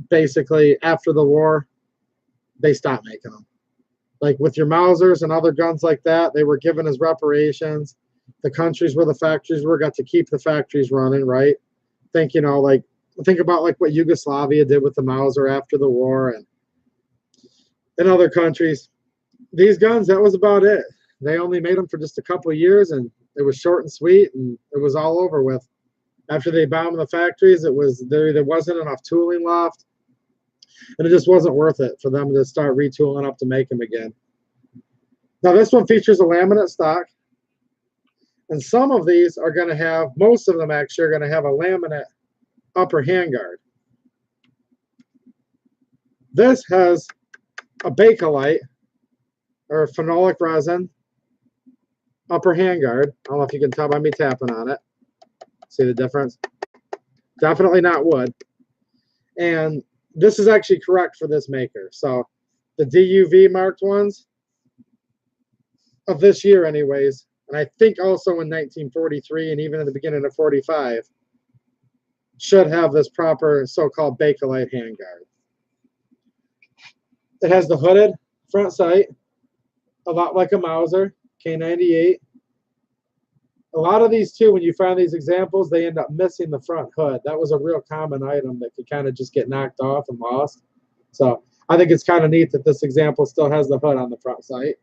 S1: basically after the war, they stopped making them. Like with your Mausers and other guns like that, they were given as reparations. The countries where the factories were got to keep the factories running, right? Think, you know, like, think about like what Yugoslavia did with the Mauser after the war and in other countries. These guns, that was about it. They only made them for just a couple of years and it was short and sweet and it was all over with. After they bombed the factories, it was there wasn't enough tooling left. And it just wasn't worth it for them to start retooling up to make them again. Now this one features a laminate stock. And some of these are going to have, most of them actually are going to have a laminate upper handguard. This has a Bakelite or phenolic resin upper handguard. I don't know if you can tell by me tapping on it. See the difference? Definitely not wood. And this is actually correct for this maker. So the DUV marked ones of this year anyways, and I think also in 1943 and even in the beginning of 45, should have this proper so-called Bakelite handguard. It has the hooded front sight, a lot like a Mauser, K98. A lot of these too, when you find these examples, they end up missing the front hood. That was a real common item that could kind of just get knocked off and lost. So I think it's kind of neat that this example still has the hood on the front sight.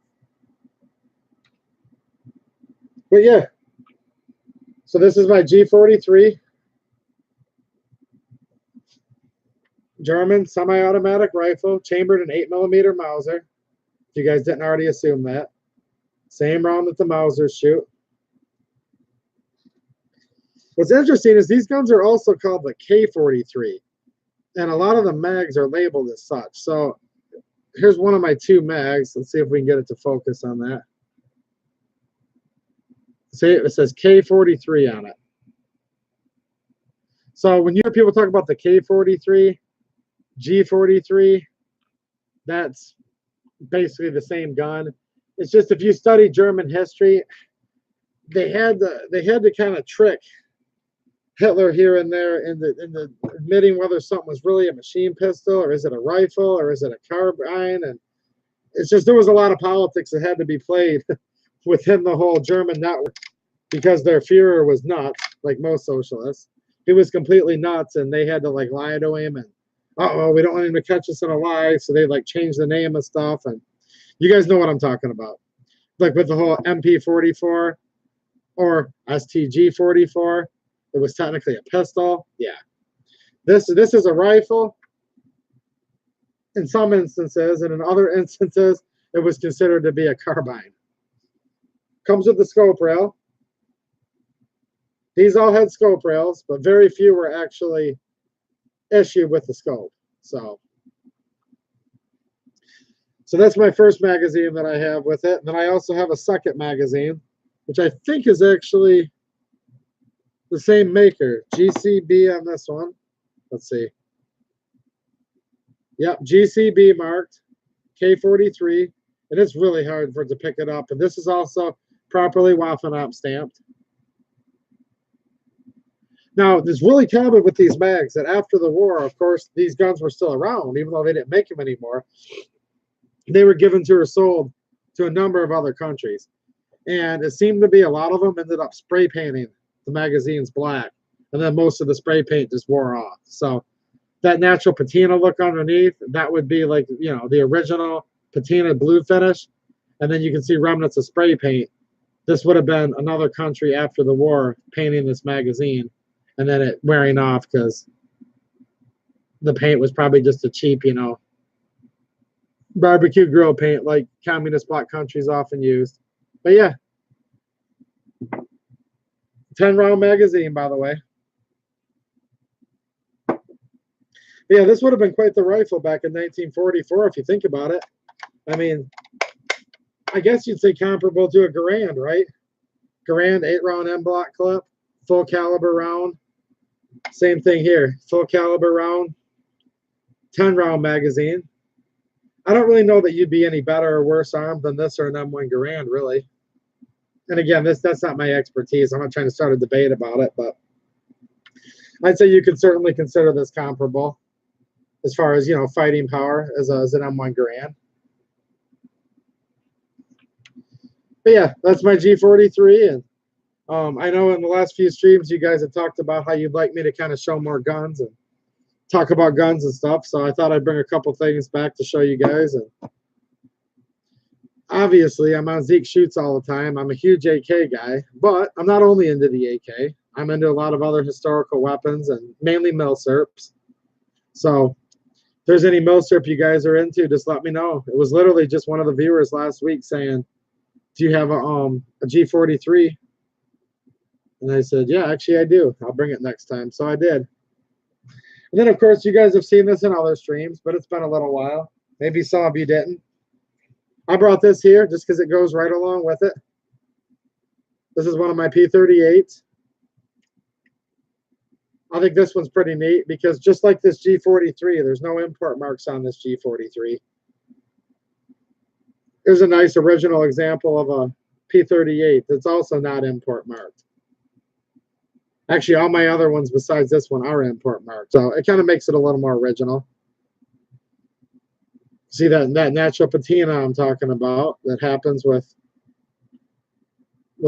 S1: But yeah, so this is my G43 German semi-automatic rifle, chambered in 8mm Mauser. If you guys didn't already assume that. Same round that the Mausers shoot. What's interesting is these guns are also called the K43, and a lot of the mags are labeled as such. So here's one of my 2 mags. Let's see if we can get it to focus on that. See, it says K43 on it. So when you hear people talk about the K43, G43, that's basically the same gun. It's just if you study German history, they had to kind of trick Hitler here and there in the admitting whether something was really a machine pistol or is it a rifle or is it a carbine, and it's just there was a lot of politics that had to be played within the whole German network because their Führer was nuts, like most socialists. He was completely nuts, and they had to like lie to him, and we don't want him to catch us in a lie, so they like changed the name of stuff, and you guys know what I'm talking about, like with the whole MP44 or STG44. It was technically a pistol. Yeah, this is a rifle in some instances, and in other instances it was considered to be a carbine. Comes with the scope rail. These all had scope rails, but very few were actually issued with the scope. So that's my first magazine that I have with it. And then I also have a second magazine, which I think is actually the same maker. GCB on this one. Let's see. Yep, GCB marked, K43. And it's really hard for it to pick it up. And this is also properly Waffen-Op stamped. Now, it's really common with these mags that after the war, of course, these guns were still around, even though they didn't make them anymore. They were given to or sold to a number of other countries. And it seemed to be a lot of them ended up spray painting the magazines black. And then most of the spray paint just wore off. So that natural patina look underneath, that would be like, you know, the original patina blue finish. And then you can see remnants of spray paint. This would have been another country after the war painting this magazine. And then it wearing off because the paint was probably just a cheap, you know, barbecue grill paint like communist bloc countries often used. But yeah, 10-round magazine, by the way. But yeah, this would have been quite the rifle back in 1944 if you think about it. I mean, I guess you'd say comparable to a Garand, right? Garand 8-round M-block clip, full caliber round. Same thing here, full caliber round, 10-round magazine. I don't really know that you'd be any better or worse armed than this or an M1 Garand, really. And again, that's not my expertise. I'm not trying to start a debate about it, but I'd say you could certainly consider this comparable as far as, you know, fighting power as an M1 Garand. But yeah, that's my G43, and I know in the last few streams you guys have talked about how you'd like me to kind of show more guns and talk about guns and stuff, so I thought I'd bring a couple things back to show you guys. And obviously I'm on Zeke Shoots all the time. I'm a huge AK guy, but I'm not only into the AK. I'm into a lot of other historical weapons and mainly milsurps. So if there's any milsurp you guys are into, just let me know. It was literally just one of the viewers last week saying, do you have a G43? And I said, yeah, actually I do. I'll bring it next time. So I did. And then, of course, you guys have seen this in other streams, but it's been a little while. Maybe some of you didn't. I brought this here just because it goes right along with it. This is one of my P38s. I think this one's pretty neat because just like this G43, there's no import marks on this G43. Here's a nice original example of a P38 that's also not import marked. Actually, all my other ones besides this one are import marked, so it kind of makes it a little more original. See that natural patina I'm talking about that happens with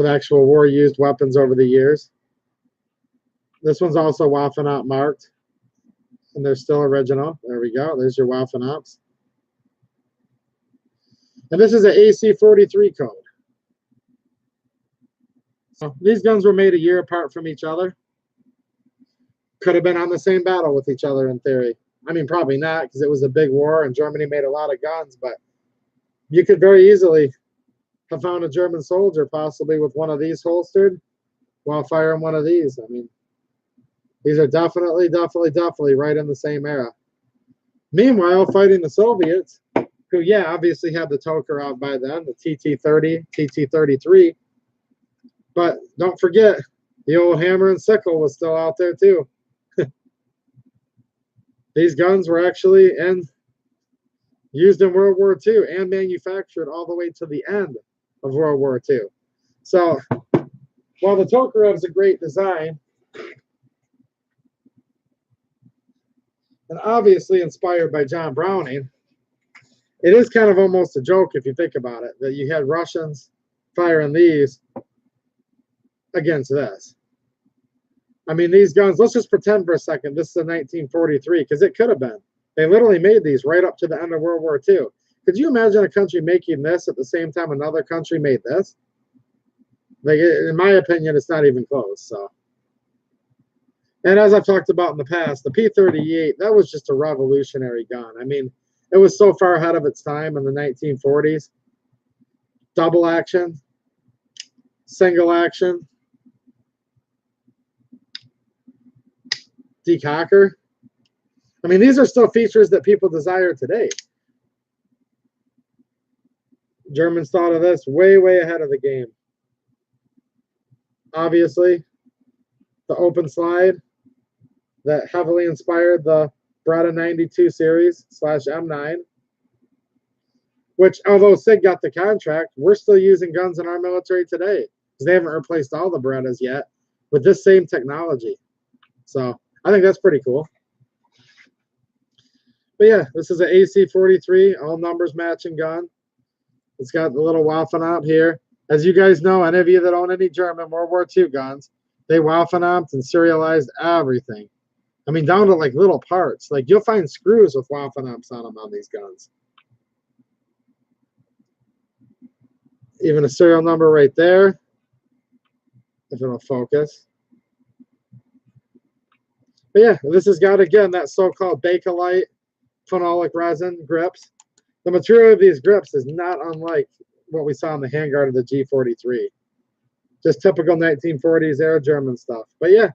S1: actual war-used weapons over the years. This one's also Waffen-Op marked, and they're still original. There we go. There's your Waffen-Ops. And this is an AC43 code. So these guns were made a year apart from each other. Could have been on the same battle with each other in theory. I mean, probably not because it was a big war and Germany made a lot of guns, but you could very easily have found a German soldier possibly with one of these holstered while firing one of these. I mean, These are definitely right in the same era. Meanwhile, fighting the Soviets, who, yeah, obviously had the Toker out by then, the TT-30, TT-33. But don't forget, the old hammer and sickle was still out there too. These guns were actually used in World War II and manufactured all the way to the end of World War II. So while the Tokarev is a great design, and obviously inspired by John Browning, it is kind of almost a joke if you think about it, that you had Russians firing these against this. I mean, these guns, let's just pretend for a second this is a 1943, because it could have been. They literally made these right up to the end of World War II. Could you imagine a country making this at the same time another country made this? Like, in my opinion, it's not even close. So, and as I've talked about in the past, the P-38, that was just a revolutionary gun. I mean, it was so far ahead of its time in the 1940s. Double action, single action, decocker. I mean, these are still features that people desire today. Germans thought of this way ahead of the game. Obviously, the open slide that heavily inspired the Beretta 92 series / M9, which, although SIG got the contract, we're still using guns in our military today because they haven't replaced all the Berettas yet with this same technology. So I think that's pretty cool. But yeah, this is an AC-43, all numbers matching gun. It's got the little Waffenamt here. As you guys know, any of you that own any German World War II guns, they Waffenamt and serialized everything. I mean, down to like little parts. Like you'll find screws with Waffenamts on them on these guns. Even a serial number right there, if it'll focus. But yeah, this has got, again, that so-called Bakelite phenolic resin grips. The material of these grips is not unlike what we saw in the handguard of the G43. Just typical 1940s era German stuff. But yeah,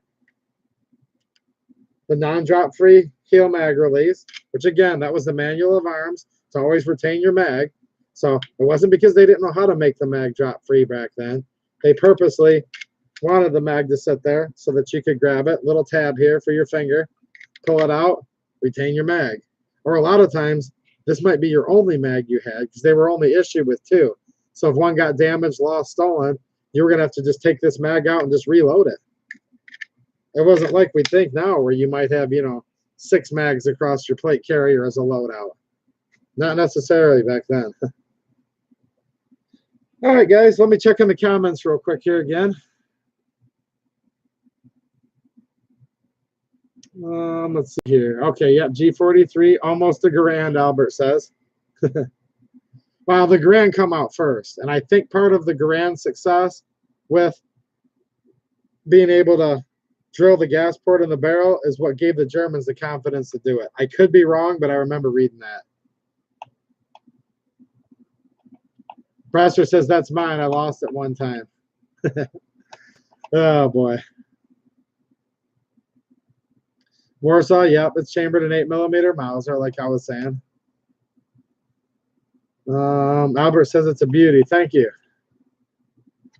S1: the non-drop free heel mag release, which again, that was the manual of arms to always retain your mag. So it wasn't because they didn't know how to make the mag drop free back then. They purposely wanted the mag to sit there so that you could grab it. Little tab here for your finger, pull it out, retain your mag. Or a lot of times, this might be your only mag you had because they were only issued with 2. So if one got damaged, lost, stolen, you were going to have to just take this mag out and just reload it. It wasn't like we think now where you might have, 6 mags across your plate carrier as a loadout. Not necessarily back then. All right, guys, let me check in the comments real quick here again. Let's see here. Okay, yep, G43, almost a Garand, Albert says. Well, the Garand come out first, and I think part of the Garand success with being able to drill the gas port in the barrel is what gave the Germans the confidence to do it. I could be wrong, but I remember reading that. Brasser says, that's mine. I lost it one time. Oh, boy. Warsaw, yep, it's chambered in 8mm Mauser, like I was saying. Albert says it's a beauty. Thank you.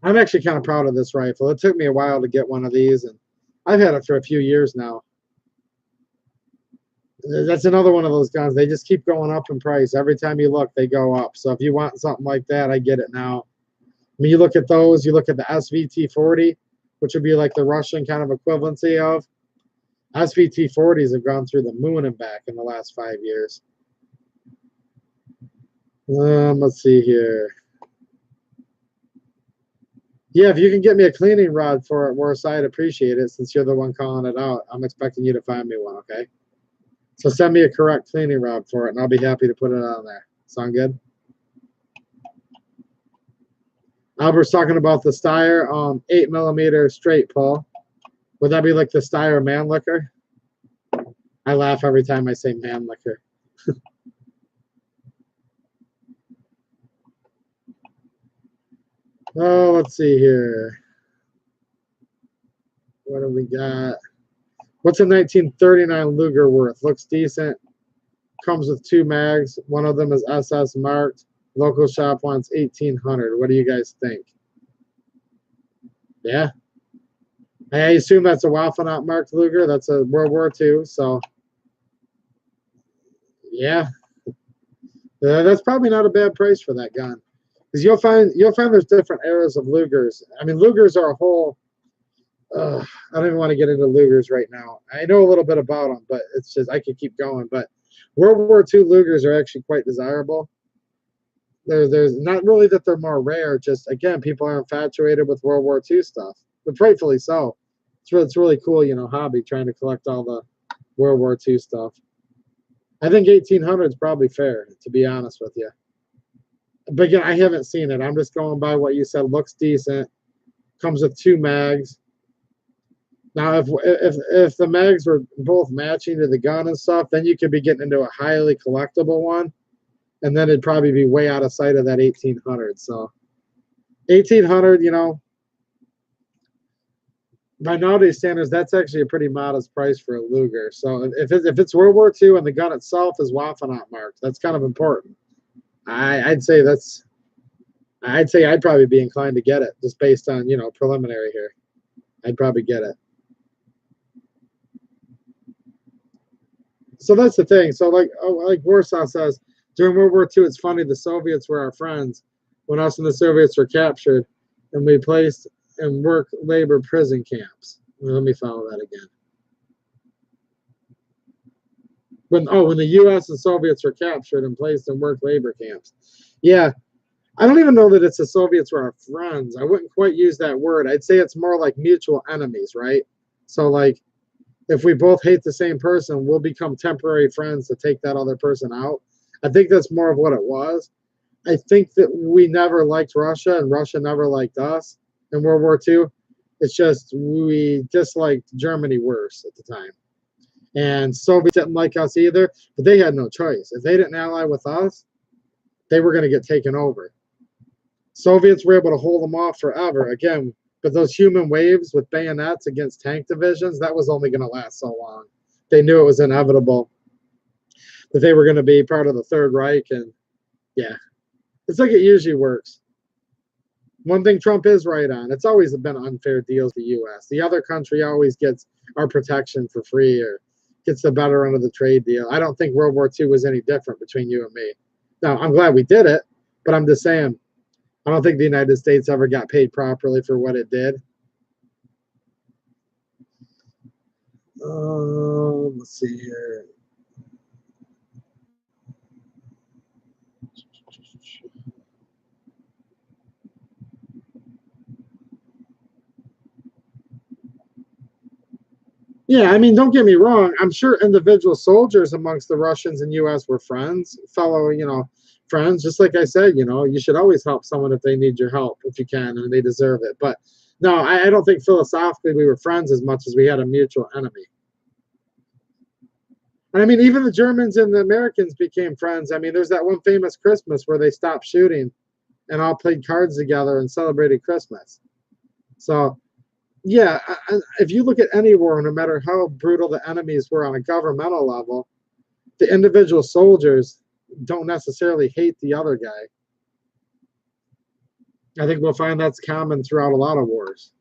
S1: I'm actually kind of proud of this rifle. It took me a while to get one of these, and I've had it for a few years now. That's another one of those guns. They just keep going up in price. Every time you look, they go up. So if you want something like that, I get it now. I mean, you look at those, you look at the SVT-40, which would be like the Russian kind of equivalency of. SVT-40s have gone through the moon and back in the last 5 years. Let's see here. Yeah, if you can get me a cleaning rod for it, Warsaw, I'd appreciate it since you're the one calling it out. I'm expecting you to find me one, okay? So send me a correct cleaning rod for it, and I'll be happy to put it on there. Sound good? Albert's talking about the Steyr 8mm straight pull. Would that be like the Steyr Mannlicher? I laugh every time I say Mannlicher. Oh, let's see here. What do we got? What's a 1939 Luger worth? Looks decent. Comes with 2 mags. One of them is SS marked. Local shop wants 1,800. What do you guys think? Yeah. I assume that's a Waffen marked Luger. That's a World War II. So, yeah. That's probably not a bad price for that gun. Because you'll find there's different eras of Lugers. I mean, Lugers are a whole. I don't even want to get into Lugers right now. I know a little bit about them, but it's just I could keep going. But World War II Lugers are actually quite desirable. There's not really that they're more rare. Just again, people are infatuated with World War II stuff, but rightfully so. It's really cool, you know, hobby trying to collect all the World War II stuff. I think 1,800 is probably fair, to be honest with you. But again, I haven't seen it. I'm just going by what you said. Looks decent. Comes with 2 mags. Now, if the mags were both matching to the gun and stuff, then you could be getting into a highly collectible one, and then it'd probably be way out of sight of that 1,800. So, 1,800, you know, by nowadays standards, that's actually a pretty modest price for a Luger. So, if it's World War II and the gun itself is Waffen marked, that's kind of important. I'd say I'd probably be inclined to get it just based on, you know, preliminary here. I'd probably get it. So that's the thing. So like Warsaw says, during World War II, it's funny, the Soviets were our friends when us and the Soviets were captured and we placed in work labor prison camps. Let me follow that again. When the US and Soviets were captured and placed in work labor camps. Yeah. I don't even know that it's the Soviets were our friends. I wouldn't quite use that word. I'd say it's more like mutual enemies, right? So like if we both hate the same person, we'll become temporary friends to take that other person out. I think that's more of what it was. I think that we never liked Russia and Russia never liked us in World War II. It's just we disliked Germany worse at the time. And Soviets didn't like us either, but they had no choice. If they didn't ally with us, they were going to get taken over. Soviets were able to hold them off forever. Again, but those human waves with bayonets against tank divisions, that was only going to last so long. They knew it was inevitable that they were going to be part of the Third Reich. And yeah, it's like it usually works. One thing Trump is right on, it's always been unfair deals with the U.S. The other country always gets our protection for free or gets the better end of the trade deal. I don't think World War II was any different between you and me. Now, I'm glad we did it, but I'm just saying, I don't think the United States ever got paid properly for what it did. Let's see here. Yeah, I mean, don't get me wrong. I'm sure individual soldiers amongst the Russians and U.S. were friends, fellow, you know, friends. Just like I said, you know, you should always help someone if they need your help, if you can, and they deserve it. But no, I don't think philosophically we were friends as much as we had a mutual enemy. And I mean, even the Germans and the Americans became friends. I mean, there's that one famous Christmas where they stopped shooting and all played cards together and celebrated Christmas. So, yeah, if you look at any war, no matter how brutal the enemies were on a governmental level, the individual soldiers don't necessarily hate the other guy. I think we'll find that's common throughout a lot of wars.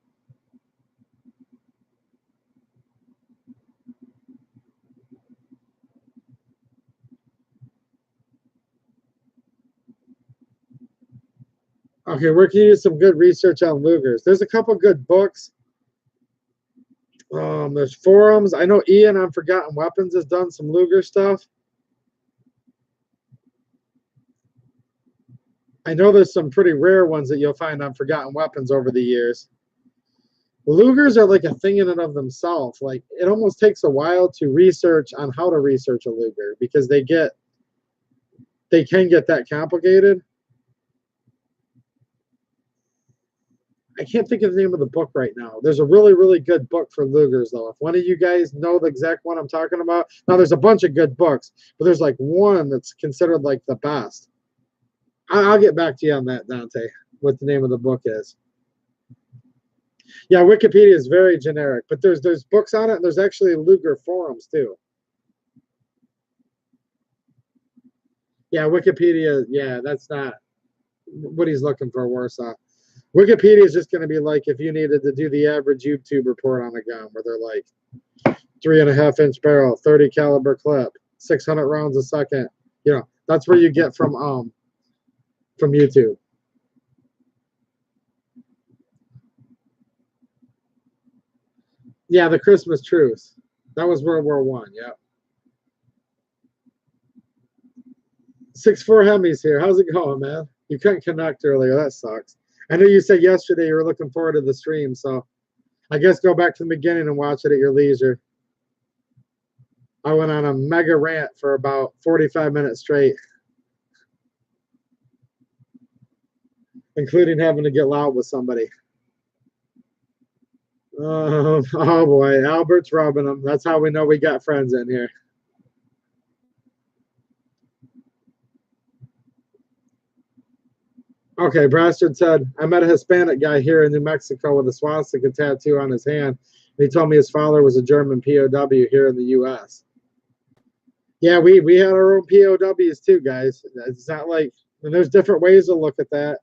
S1: Okay, where can you do some good research on Lugers? There's a couple good books. There's forums. I know Ian on Forgotten Weapons has done some Luger stuff. I know there's some pretty rare ones that you'll find on Forgotten Weapons over the years. Lugers are like a thing in and of themselves. Like it almost takes a while to research on how to research a Luger because they can get that complicated. I can't think of the name of the book right now. There's a really, really good book for Lugers, though. If one of you guys know the exact one I'm talking about. Now, there's a bunch of good books, but there's like one that's considered like the best. I'll get back to you on that, Dante, what the name of the book is. Yeah, Wikipedia is very generic, but there's books on it, and there's actually Luger forums too. Yeah, Wikipedia, yeah, that's not what he's looking for, Warsaw. Wikipedia is just going to be like if you needed to do the average YouTube report on a gun, where they're like 3.5-inch barrel, 30 caliber clip, 600 rounds a second. You know, that's where you get from YouTube. Yeah, the Christmas truce. That was World War I. Yeah. 6'4" Hemis here. How's it going, man? You couldn't connect earlier. That sucks. I know you said yesterday you were looking forward to the stream, so I guess go back to the beginning and watch it at your leisure. I went on a mega rant for about 45 minutes straight, including having to get loud with somebody. Oh boy, Albert's rubbing them. That's how we know we got friends in here. Okay, Brastard said, I met a Hispanic guy here in New Mexico with a swastika tattoo on his hand. And he told me his father was a German POW here in the U.S. Yeah, we had our own POWs too, guys. It's not like, and there's different ways to look at that.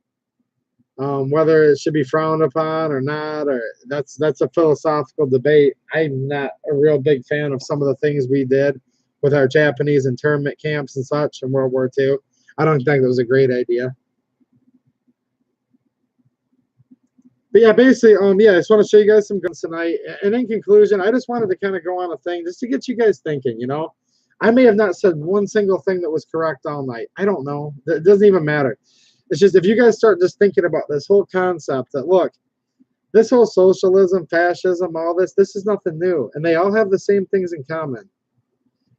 S1: Whether it should be frowned upon or not, or that's a philosophical debate. I'm not a real big fan of some of the things we did with our Japanese internment camps and such in World War II. I don't think it was a great idea. But yeah, basically, yeah, I just want to show you guys some guns tonight. And in conclusion, I just wanted to kind of go on a thing just to get you guys thinking, you know. I may have not said one single thing that was correct all night. I don't know. It doesn't even matter. It's just if you guys start just thinking about this whole concept that, look, this whole socialism, fascism, all this is nothing new. And they all have the same things in common.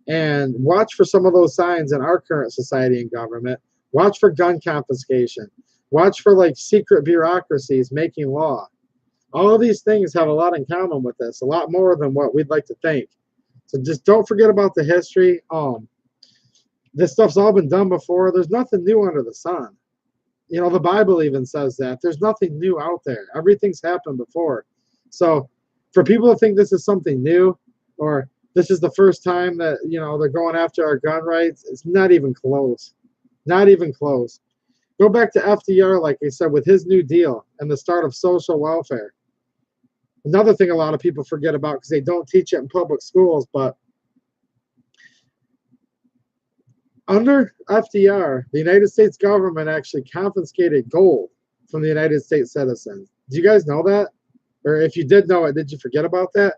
S1: And watch for some of those signs in our current society and government. Watch for gun confiscation. Watch for like secret bureaucracies making law. All of these things have a lot in common with this, a lot more than what we'd like to think. So just don't forget about the history. This stuff's all been done before. There's nothing new under the sun. You know, the Bible even says that. There's nothing new out there. Everything's happened before. So for people to think this is something new, or this is the first time that, you know, they're going after our gun rights, it's not even close. Not even close. Go back to FDR, like I said, with his New Deal and the start of social welfare. Another thing a lot of people forget about because they don't teach it in public schools, but under FDR, the United States government actually confiscated gold from the United States citizens. Do you guys know that? Or if you did know it, did you forget about that?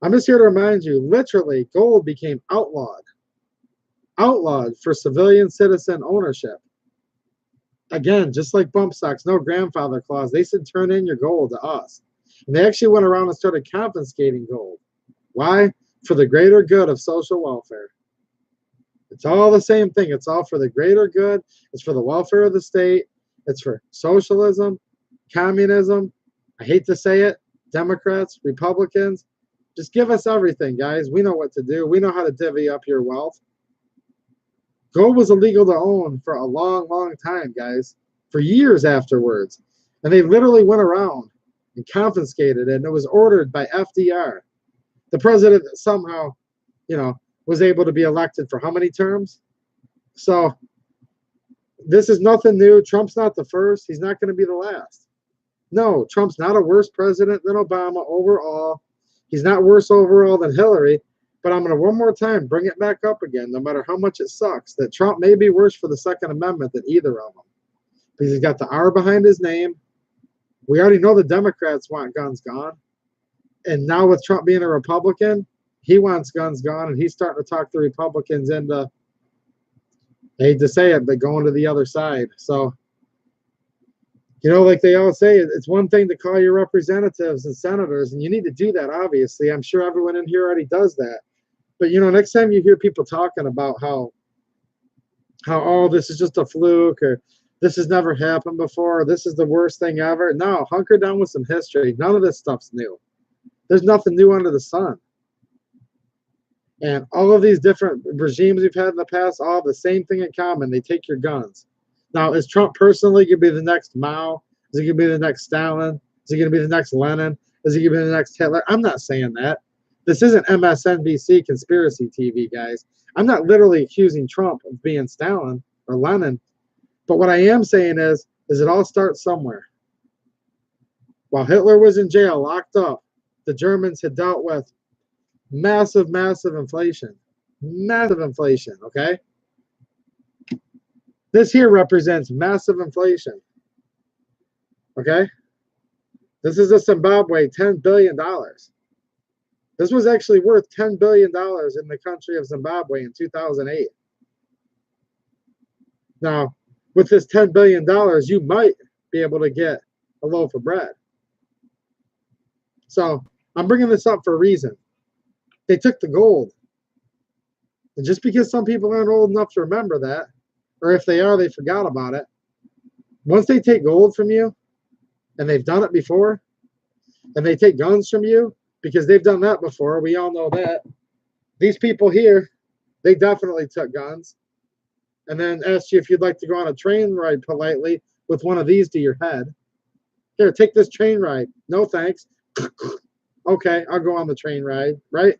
S1: I'm just here to remind you, literally, gold became outlawed. Outlawed for civilian citizen ownership. Again, just like bump stocks, no grandfather clause. They said, turn in your gold to us. And they actually went around and started confiscating gold. Why? For the greater good of social welfare. It's all the same thing. It's all for the greater good. It's for the welfare of the state. It's for socialism, communism. I hate to say it. Democrats, Republicans. Just give us everything, guys. We know what to do. We know how to divvy up your wealth. Gold was illegal to own for a long, long time, guys. For years afterwards. And they literally went around and confiscated it. And it was ordered by FDR. The president somehow, you know, was able to be elected for how many terms? So this is nothing new. Trump's not the first. He's not going to be the last. No, Trump's not a worse president than Obama overall. He's not worse overall than Hillary. But I'm going to one more time bring it back up again, no matter how much it sucks, that Trump may be worse for the Second Amendment than either of them. Because he's got the R behind his name. We already know the Democrats want guns gone. And now with Trump being a Republican, he wants guns gone, and he's starting to talk the Republicans into, I hate to say it, but going to the other side. So, you know, like they all say, it's one thing to call your representatives and senators, and you need to do that, obviously. I'm sure everyone in here already does that. But, you know, next time you hear people talking about how oh, this is just a fluke, or this has never happened before, or this is the worst thing ever. No, hunker down with some history. None of this stuff's new. There's nothing new under the sun. And all of these different regimes we've had in the past all have the same thing in common. They take your guns. Now, is Trump personally going to be the next Mao? Is he going to be the next Stalin? Is he going to be the next Lenin? Is he going to be the next Hitler? I'm not saying that. This isn't MSNBC conspiracy TV, guys. I'm not literally accusing Trump of being Stalin or Lenin. But what I am saying is it all starts somewhere. While Hitler was in jail, locked up, the Germans had dealt with massive, massive inflation. Massive inflation, okay? This here represents massive inflation, okay? This is a Zimbabwe, $10 billion. This was actually worth $10 billion in the country of Zimbabwe in 2008. Now, with this $10 billion, you might be able to get a loaf of bread. So I'm bringing this up for a reason. They took the gold. And just because some people aren't old enough to remember that, or if they are, they forgot about it. Once they take gold from you, and they've done it before, and they take guns from you, because they've done that before, we all know that. These people here, they definitely took guns, and then asked you if you'd like to go on a train ride politely with one of these to your head. Here, take this train ride. No thanks. Okay, I'll go on the train ride, right?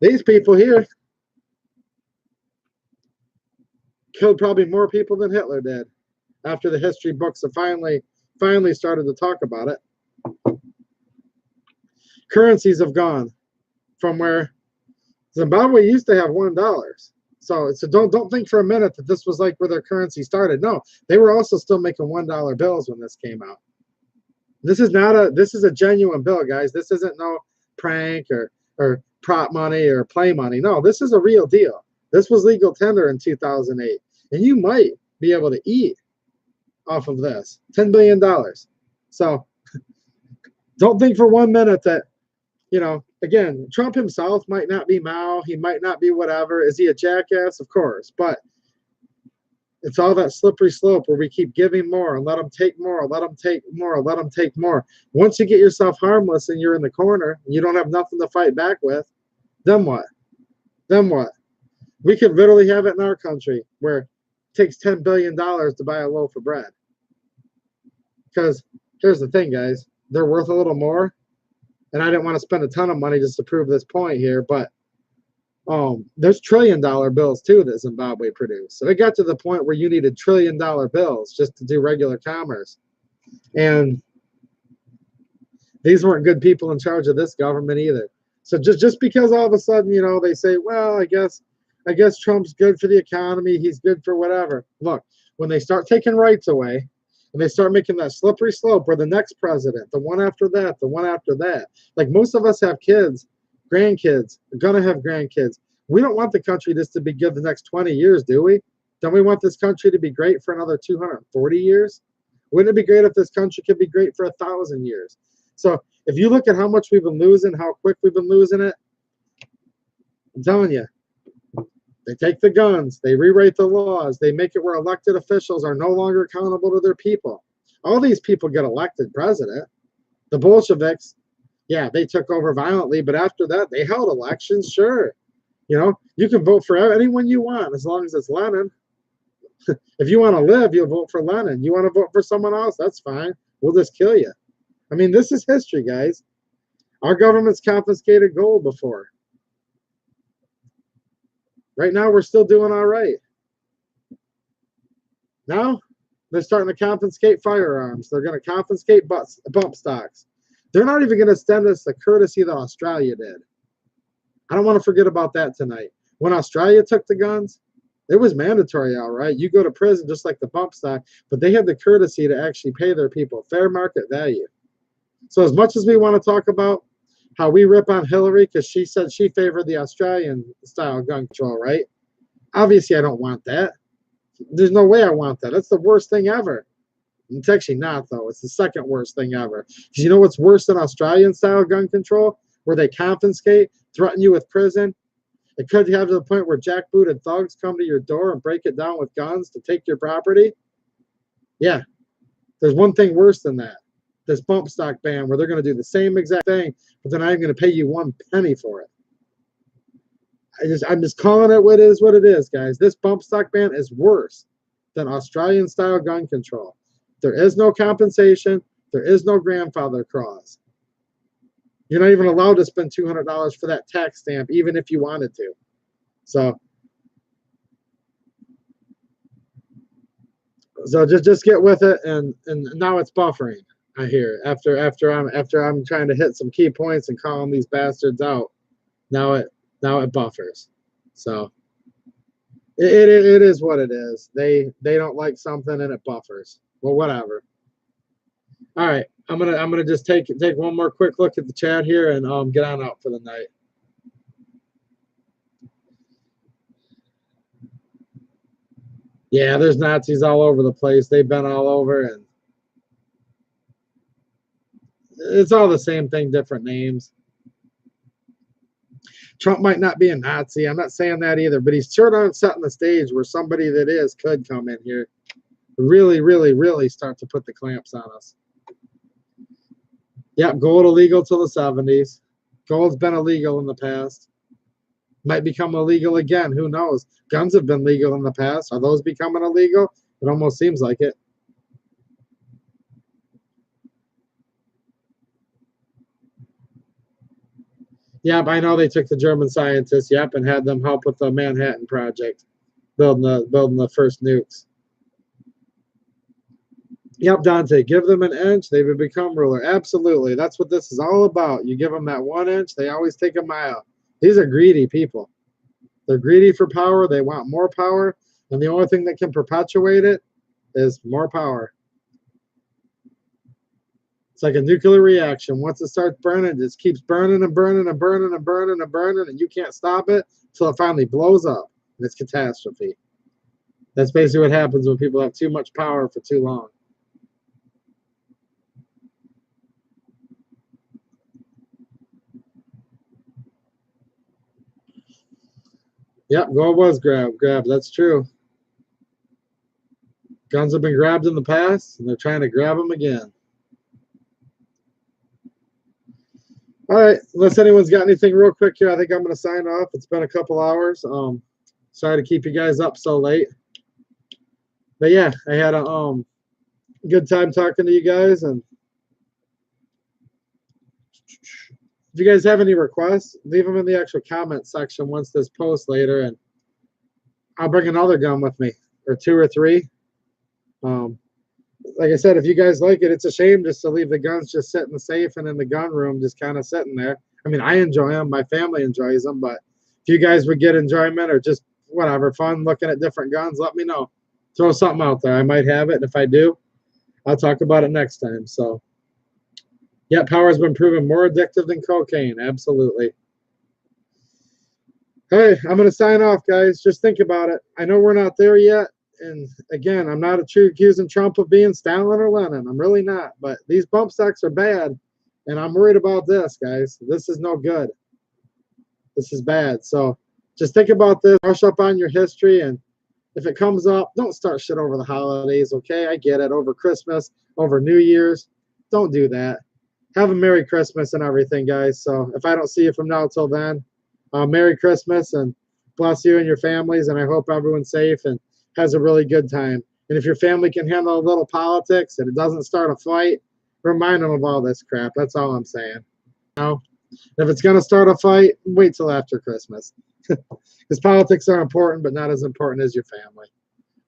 S1: These people here killed probably more people than Hitler did after the history books have finally started to talk about it. Currencies have gone from where Zimbabwe used to have $1. So don't think for a minute that this was like where their currency started. No, they were also still making $1 bills when this came out. This is a genuine bill, guys. This isn't no prank or prop money or play money. No, this is a real deal. This was legal tender in 2008. And you might be able to eat off of this. $10 billion. So don't think for 1 minute that, again, Trump himself might not be Mao. He might not be whatever. Is he a jackass? Of course. But it's all that slippery slope where we keep giving more and let them take more, let them take more, let them take more. Once you get yourself harmless and you're in the corner and you don't have nothing to fight back with, then what? Then what? We could literally have it in our country where it takes $10 billion to buy a loaf of bread. Because here's the thing, guys. They're worth a little more. And I didn't want to spend a ton of money just to prove this point here, but there's $1 trillion bills too that Zimbabwe produced. So it got to the point where you needed $1 trillion bills just to do regular commerce. And these weren't good people in charge of this government either. So just because all of a sudden, they say, well, I guess Trump's good for the economy, he's good for whatever. Look, when they start taking rights away, and they start making that slippery slope where the next president, the one after that, the one after that, like most of us have kids, grandkids, we're going to have grandkids. We don't want the country just to be good the next 20 years, do we? Don't we want this country to be great for another 240 years? Wouldn't it be great if this country could be great for 1,000 years? So if you look at how much we've been losing, how quick we've been losing it, I'm telling you, they take the guns, they rewrite the laws, they make it where elected officials are no longer accountable to their people. All these people get elected president. The Bolsheviks, yeah, they took over violently, but after that, they held elections, sure. You can vote for anyone you want as long as it's Lenin. If you want to live, you'll vote for Lenin. You want to vote for someone else, that's fine. We'll just kill you. I mean, this is history, guys. Our government's confiscated gold before. Right now, we're still doing all right. Now, they're starting to confiscate firearms. They're going to confiscate bump stocks. They're not even going to extend us the courtesy that Australia did. I don't want to forget about that tonight. When Australia took the guns, it was mandatory, all right. You go to prison just like the bump stock, but they had the courtesy to actually pay their people fair market value. So as much as we want to talk about how we rip on Hillary because she said she favored the Australian-style gun control, right? Obviously, I don't want that. There's no way I want that. That's the worst thing ever. It's actually not, though. It's the second worst thing ever. Because you know what's worse than Australian-style gun control? Where they confiscate, threaten you with prison. It could have to the point where jackbooted thugs come to your door and break it down with guns to take your property. Yeah, there's one thing worse than that. This bump stock ban where they're going to do the same exact thing, but they're not even going to pay you 1 penny for it. I'm just calling it what it is, guys. This bump stock ban is worse than Australian-style gun control. There is no compensation. There is no grandfather clause. You're not even allowed to spend $200 for that tax stamp, even if you wanted to. So just get with it, and now it's buffering. I hear after I'm trying to hit some key points and calling these bastards out. Now it buffers. So it is what it is. They don't like something and it buffers. Well, whatever. All right, I'm gonna just take one more quick look at the chat here and get on out for the night. Yeah, there's Nazis all over the place. They've been all over, and it's all the same thing, different names. Trump might not be a Nazi. I'm not saying that either, but he's sure on setting the stage where somebody that is could come in here, really, really, really start to put the clamps on us. Yep, gold illegal till the 70s. Gold's been illegal in the past. Might become illegal again. Who knows? Guns have been legal in the past. Are those becoming illegal? It almost seems like it. Yep, I know they took the German scientists, yep, and had them help with the Manhattan Project, building the first nukes. Yep, Dante, give them an inch, they would become ruler. Absolutely. That's what this is all about. You give them that 1 inch, they always take a mile. These are greedy people. They're greedy for power. They want more power. And the only thing that can perpetuate it is more power. It's like a nuclear reaction. Once it starts burning, it just keeps burning and burning and burning and burning and burning, and you can't stop it until it finally blows up. And it's catastrophe. That's basically what happens when people have too much power for too long. Yep, gold was grabbed. That's true. Guns have been grabbed in the past, and they're trying to grab them again. All right, unless anyone's got anything real quick here, I think I'm going to sign off. It's been a couple hours. Sorry to keep you guys up so late. But yeah, I had a good time talking to you guys. And if you guys have any requests, leave them in the actual comment section once this posts later, and I'll bring another gun with me, or 2 or 3. Like I said, if you guys like it, it's a shame just to leave the guns just sitting safe and in the gun room, just kind of sitting there. I mean, I enjoy them. My family enjoys them. But if you guys would get enjoyment or just whatever, fun looking at different guns, let me know. Throw something out there. I might have it. And if I do, I'll talk about it next time. So, yeah, power has been proven more addictive than cocaine. Absolutely. Hey, I'm going to sign off, guys. Just think about it. I know we're not there yet. And again, I'm not accusing Trump of being Stalin or Lenin. I'm really not. But these bump stocks are bad, and I'm worried about this, guys. This is no good. This is bad. So just think about this. Brush up on your history, and if it comes up, don't start shit over the holidays, okay? I get it. Over Christmas, over New Year's. Don't do that. Have a Merry Christmas and everything, guys. So if I don't see you from now till then, Merry Christmas, and bless you and your families, and I hope everyone's safe and has a really good time. And if your family can handle a little politics and it doesn't start a fight, remind them of all this crap. That's all I'm saying. If it's going to start a fight, wait till after Christmas. Because politics are important, but not as important as your family.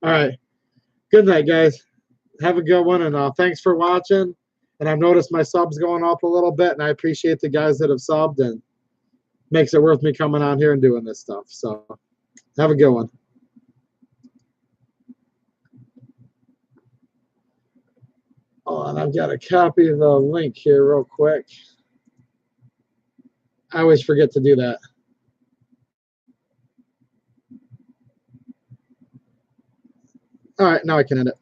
S1: All right. Good night, guys. Have a good one, and thanks for watching. And I've noticed my subs going up a little bit, and I appreciate the guys that have subbed, and makes it worth me coming on here and doing this stuff. So have a good one. Oh, and I've got to copy the link here real quick. I always forget to do that. All right, now I can end it.